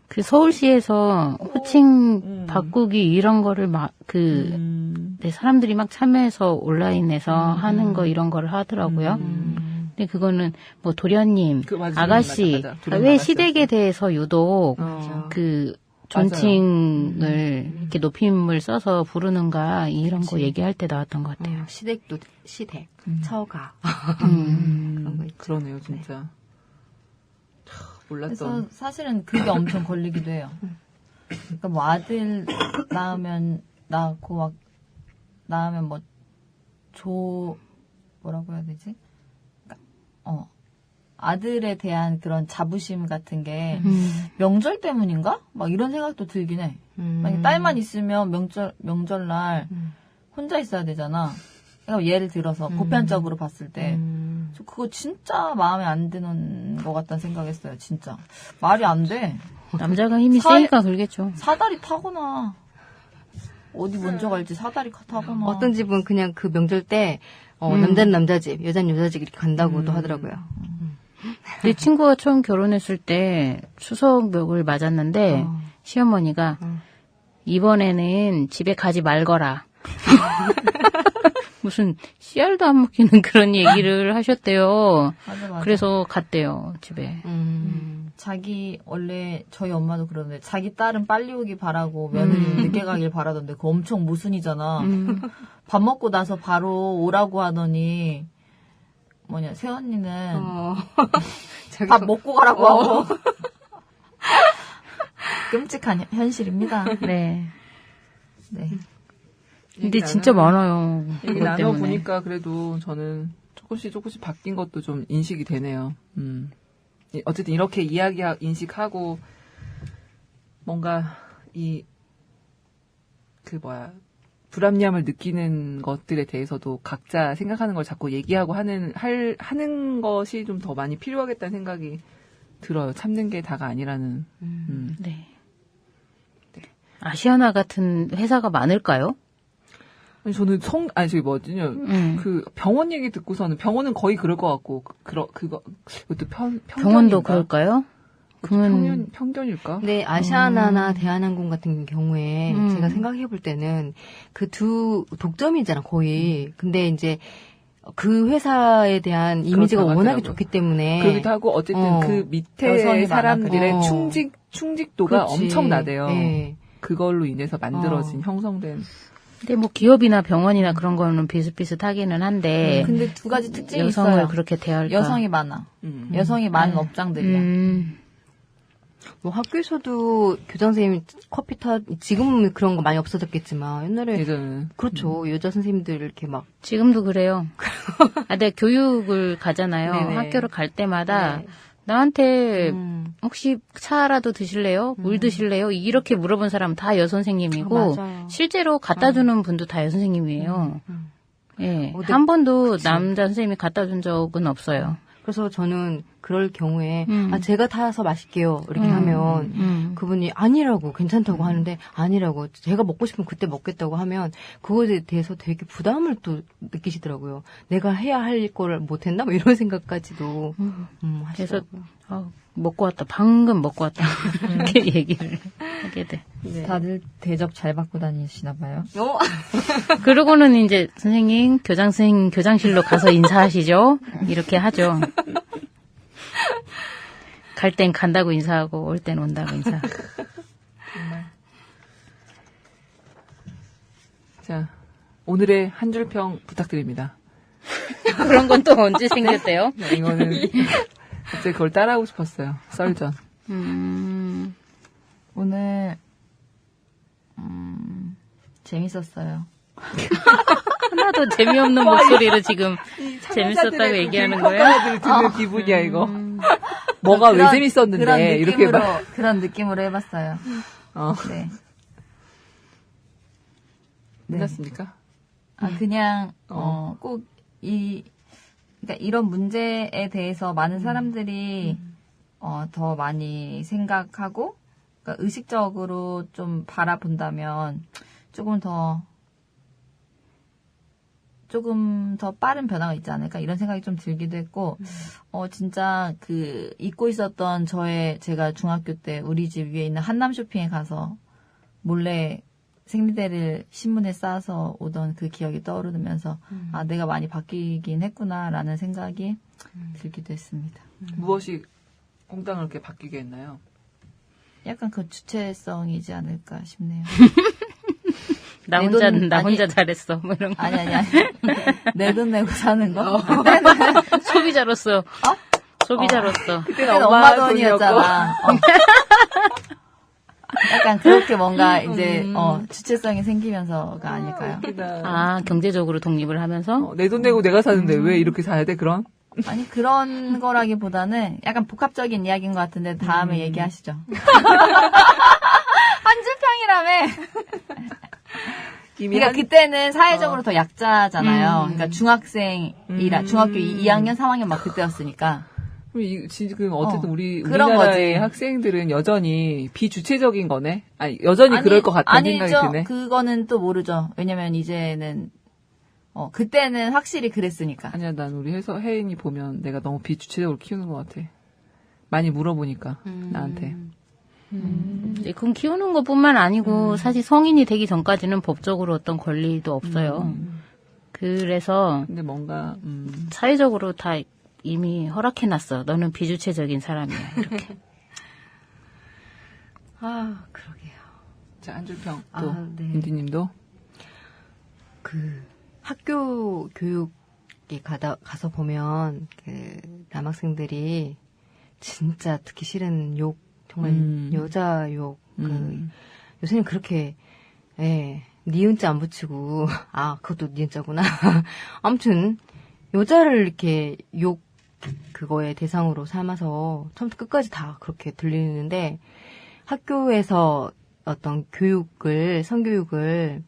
그 서울시에서 호칭 바꾸기 이런 거를 네, 사람들이 막 참여해서 온라인에서 하는 거 이런 거를 하더라고요. 근데 그거는 뭐 도련님, 맞아. 아가씨, 맞아. 왜 시댁에 대해서 유독 맞아. 그 존칭을 이렇게 높임을 써서 부르는가 이런 거 얘기할 때 나왔던 것 같아요. 시댁도 시댁, 처가 그런 거 있죠. 그러네요, 진짜. 몰랐던. 그래서 사실은 그게 엄청 걸리기도 해요. 그러니까 뭐 아들 낳고 막 낳으면 뭐라고 해야 되지? 그러니까, 아들에 대한 그런 자부심 같은 게 명절 때문인가? 막 이런 생각도 들긴 해. 만약 딸만 있으면 명절날 혼자 있어야 되잖아. 그러니까 예를 들어서 보편적으로 봤을 때. 저 그거 진짜 마음에 안 드는 것 같다는 생각했어요. 진짜. 말이 안 돼. 남자가 힘이 세니까 그러겠죠. 사다리 타거나 어디 먼저 갈지 사다리 타거나. 어떤 집은 그냥 그 명절 때 남자는 남자집, 여자는 여자집 이렇게 간다고도 하더라고요. 내 친구가 처음 결혼했을 때 추석을 맞았는데 시어머니가 이번에는 집에 가지 말거라. 무슨 씨알도 안 먹히는 그런 얘기를 하셨대요. 맞아. 그래서 갔대요 집에. 원래 저희 엄마도 그러는데 자기 딸은 빨리 오기 바라고 며느리는 늦게 가길 바라던데 그거 엄청 모순이잖아. 밥 먹고 나서 바로 오라고 하더니 새언니는 밥 먹고 가라고 하고 끔찍한 현실입니다. 네. 네. 근데 진짜 많아요. 얘기 그것 때문에. 나눠보니까 그래도 저는 조금씩 바뀐 것도 좀 인식이 되네요. 어쨌든 이렇게 인식하고 뭔가 불합리함을 느끼는 것들에 대해서도 각자 생각하는 걸 자꾸 얘기하고 하는 것이 좀 더 많이 필요하겠다는 생각이 들어요. 참는 게 다가 아니라는. 네. 아시아나 같은 회사가 많을까요? 아니, 저는 그 병원 얘기 듣고서는 병원은 거의 그럴 것 같고, 그것도 병원도 그럴까요? 편견일까? 근데 아시아나나 대한항공 같은 경우에 제가 생각해 볼 때는 그 두 독점이잖아, 거의. 근데 이제 그 회사에 대한 이미지가 그렇다고 워낙에 하더라고요. 좋기 때문에. 그러기도 하고, 어쨌든 그 밑에 여성이 사람들의 많아. 충직도가 그렇지. 엄청나대요. 예. 그걸로 인해서 만들어진, 형성된. 근데 뭐 기업이나 병원이나 그런 거는 비슷비슷하기는 한데 근데 두 가지 특징이 여성을 있어요. 그렇게 대할까? 여성이 많아. 여성이 많은 업장들이야. 뭐 학교에서도 교장 선생님 지금은 그런 거 많이 없어졌겠지만 옛날에 예전에는. 그렇죠. 여자 선생님들 이렇게 막 지금도 그래요. 근데 교육을 가잖아요. 네네. 학교를 갈 때마다 네. 나한테 혹시 차라도 드실래요? 물 드실래요? 이렇게 물어본 사람은 다 여선생님이고 맞아요. 실제로 갖다 주는 분도 다 여선생님이에요. 예. 네. 한 번도 남자 선생님이 갖다 준 적은 없어요. 그래서 저는 그럴 경우에 음. 제가 타서 마실게요 이렇게 하면 그분이 아니라고 괜찮다고 하는데 아니라고 제가 먹고 싶으면 그때 먹겠다고 하면 그거에 대해서 되게 부담을 또 느끼시더라고요. 내가 해야 할 거를 못했나 뭐 이런 생각까지도 그래서 하시더라고요. 먹고 왔다. 방금 먹고 왔다. 이렇게 얘기를 하게 돼. 다들 대접 잘 받고 다니시나 봐요. 그러고는 이제 선생님, 교장 교장실로 가서 인사하시죠. 이렇게 하죠. 갈 땐 간다고 인사하고 올 땐 온다고 인사하고. 자, 오늘의 한 줄 평 부탁드립니다. 그런 건 또 언제 생겼대요? 이거는 갑자기 그걸 따라하고 싶었어요. 썰전. 오늘 재밌었어요. 하나도 재미없는 목소리로 지금 재밌었다고 얘기하는 거예요? 평가들 듣는 기분이야 이거. 뭐가 왜 재밌었는데 이렇게 막. 그런 느낌으로 해봤어요. 네. 끝났습니까? 그냥 꼭 그러니까 이런 문제에 대해서 많은 사람들이 더 많이 생각하고 그러니까 의식적으로 좀 바라본다면 조금 더 빠른 변화가 있지 않을까 이런 생각이 좀 들기도 했고 진짜 그 잊고 있었던 제가 중학교 때 우리 집 위에 있는 한남 쇼핑에 가서 몰래 생리대를 신문에 싸서 오던 그 기억이 떠오르면서 내가 많이 바뀌긴 했구나라는 생각이 들기도 했습니다. 무엇이 홍당을 그렇게 바뀌게 했나요? 약간 그 주체성이지 않을까 싶네요. 나 혼자 잘했어. 뭐 이런 거. 아니. 내 돈 내고 사는 거? 소비자로서. 소비자로서. 그때는 엄마 돈이었잖아. 약간 그렇게 뭔가 이제 주체성이 생기면서가 아닐까요? 경제적으로 독립을 하면서 내 돈 내고 내가 사는데 왜 이렇게 사야 돼? 그런? 아니 그런 거라기보다는 약간 복합적인 이야기인 것 같은데 다음에 얘기하시죠. 한 줄평이라며. 그러니까 그때는 사회적으로 더 약자잖아요. 그러니까 중학교 2학년, 3학년 막 그때였으니까. 지금 어쨌든 그런 우리나라의 거지. 학생들은 여전히 비주체적인 거네? 아니, 여전히 그럴 것 같다는 생각이 드네. 그거는 또 모르죠. 왜냐면 이제는, 그때는 확실히 그랬으니까. 아니야, 난 우리 혜인이 보면 내가 너무 비주체적으로 키우는 것 같아. 많이 물어보니까, 나한테. 그건 키우는 것뿐만 아니고 사실 성인이 되기 전까지는 법적으로 어떤 권리도 없어요. 그래서 근데 뭔가, 사회적으로 다 이미 허락해놨어. 너는 비주체적인 사람이야. 이렇게. 그러게요. 자, 한 줄평 또, 네. 민지님도. 학교 교육에 가서 보면 남학생들이 진짜 듣기 싫은 욕, 정말 여자 욕, 요새는 그렇게 니은자 안 붙이고 그것도 니은자구나. 아무튼 여자를 이렇게 그거에 대상으로 삼아서 처음부터 끝까지 다 그렇게 들리는데 학교에서 어떤 성교육을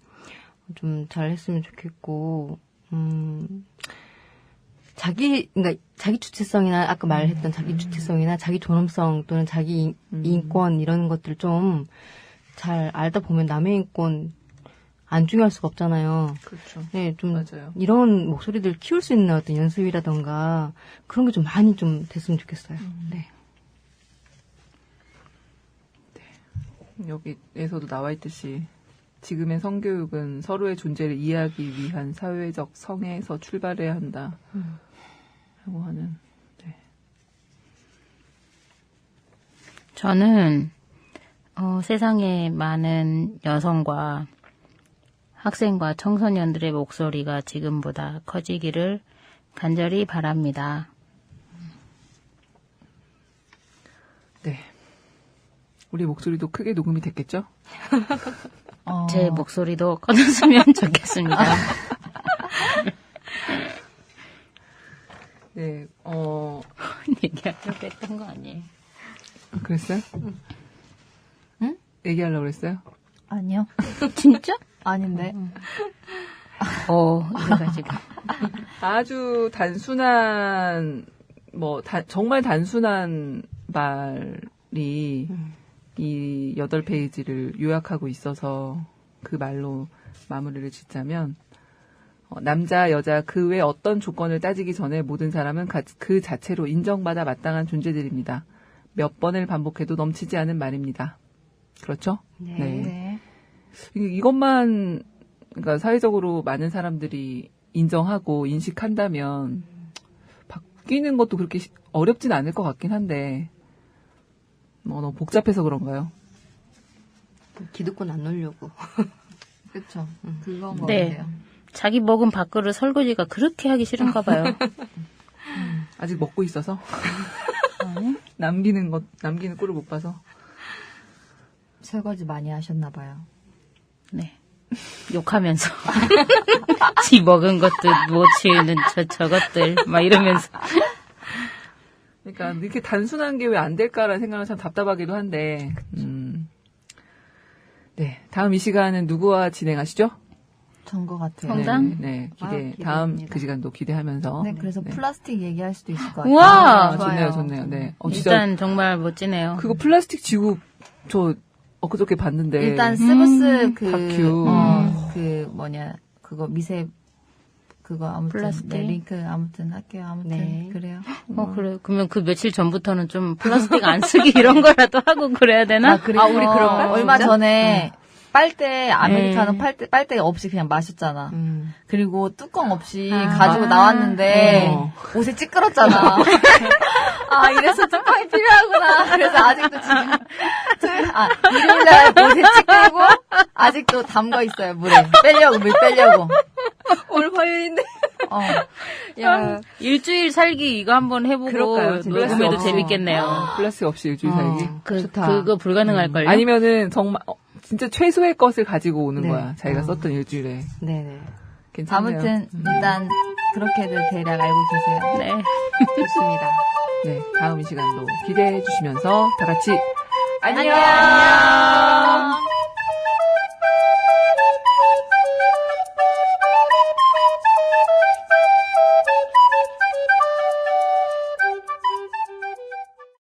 좀 잘했으면 좋겠고, 그러니까 자기 주체성이나 아까 말했던 자기 주체성이나 자기 존엄성 또는 자기 인권 이런 것들 좀 잘 알다 보면 남의 인권 안 중요할 수가 없잖아요. 그렇죠. 네, 좀 맞아요. 이런 목소리들 키울 수 있는 어떤 연습이라던가 그런 게 좀 많이 좀 됐으면 좋겠어요. 네. 여기에서도 나와 있듯이 지금의 성교육은 서로의 존재를 이해하기 위한 사회적 성에서 출발해야 한다. 라고 하는. 네. 저는 세상에 많은 여성과 학생과 청소년들의 목소리가 지금보다 커지기를 간절히 바랍니다. 네. 우리 목소리도 크게 녹음이 됐겠죠? 제 목소리도 꺼졌으면 좋겠습니다. 네, 얘기하려고 했던 거 아니에요? 그랬어요? 응? 얘기하려고 그랬어요? 아니요. 진짜? 아닌데. 그래가지고. 아주 단순한, 정말 단순한 말이 이 8페이지를 요약하고 있어서 그 말로 마무리를 짓자면, 남자, 여자, 그 외 어떤 조건을 따지기 전에 모든 사람은 그 자체로 인정받아 마땅한 존재들입니다. 몇 번을 반복해도 넘치지 않은 말입니다. 그렇죠? 네. 네. 이것만, 그러니까 사회적으로 많은 사람들이 인정하고 인식한다면, 바뀌는 것도 그렇게 어렵진 않을 것 같긴 한데, 너무 복잡해서 그런가요? 기득권 안 놀려고. 그렇죠. 그건 것 네. 같아요. 자기 먹은 밥그릇 설거지가 그렇게 하기 싫은가 봐요. 아직 먹고 있어서? 아니? 남기는 꼴을 못 봐서. 설거지 많이 하셨나 봐요. 네. 욕하면서. 지 먹은 것들 못 치우는 저것들 막 이러면서. 그러니까 이렇게 단순한 게 왜 안 될까라는 생각은 참 답답하기도 한데, 네. 다음 이 시간은 누구와 진행하시죠? 전 것 같아요. 성당? 네. 기대됩니다. 다음 그 시간도 기대하면서. 네, 그래서 네. 플라스틱 얘기할 수도 있을 것 같아요. 우와! 좋네요, 좋아요. 좋네요. 네. 진짜 일단 정말 멋지네요. 그거 플라스틱 지구 저 엊그저께 봤는데. 일단 스브스 다큐. 그거 미세 그거 아무튼 플라스틱? 네, 링크 아무튼 할게요. 아무튼 네. 그래요. 그래. 그러면 그 며칠 전부터는 좀 플라스틱 안 쓰기 이런 거라도 하고 그래야 되나? 그리고 우리 그럴까? 얼마 진짜? 전에 빨대 아메리카노 네. 빨대 없이 그냥 마셨잖아. 그리고 뚜껑 없이 아. 가지고 나왔는데 옷에 찌끄럽잖아. 아 이래서 뚜껑이 필요하구나. 그래서 아직도 지금 일요일날 옷에 찌끄고 아직도 담궈 있어요. 물에 물 빼려고. 오늘 화요일인데. 야, 일주일 살기 이거 한번 해보고 그럴까요? 녹음해도 플라스틱 재밌겠네요. 플라스틱 없이 일주일 살기. 좋다. 그거 불가능할걸요? 아니면은 정말 진짜 최소의 것을 가지고 오는 네. 거야. 자기가 썼던 일주일에. 네네. 괜찮네요. 아무튼 일단 그렇게들 대략 알고 계세요. 네. 좋습니다. 네. 다음 이 시간도 기대해 주시면서 다 같이 안녕. 안녕.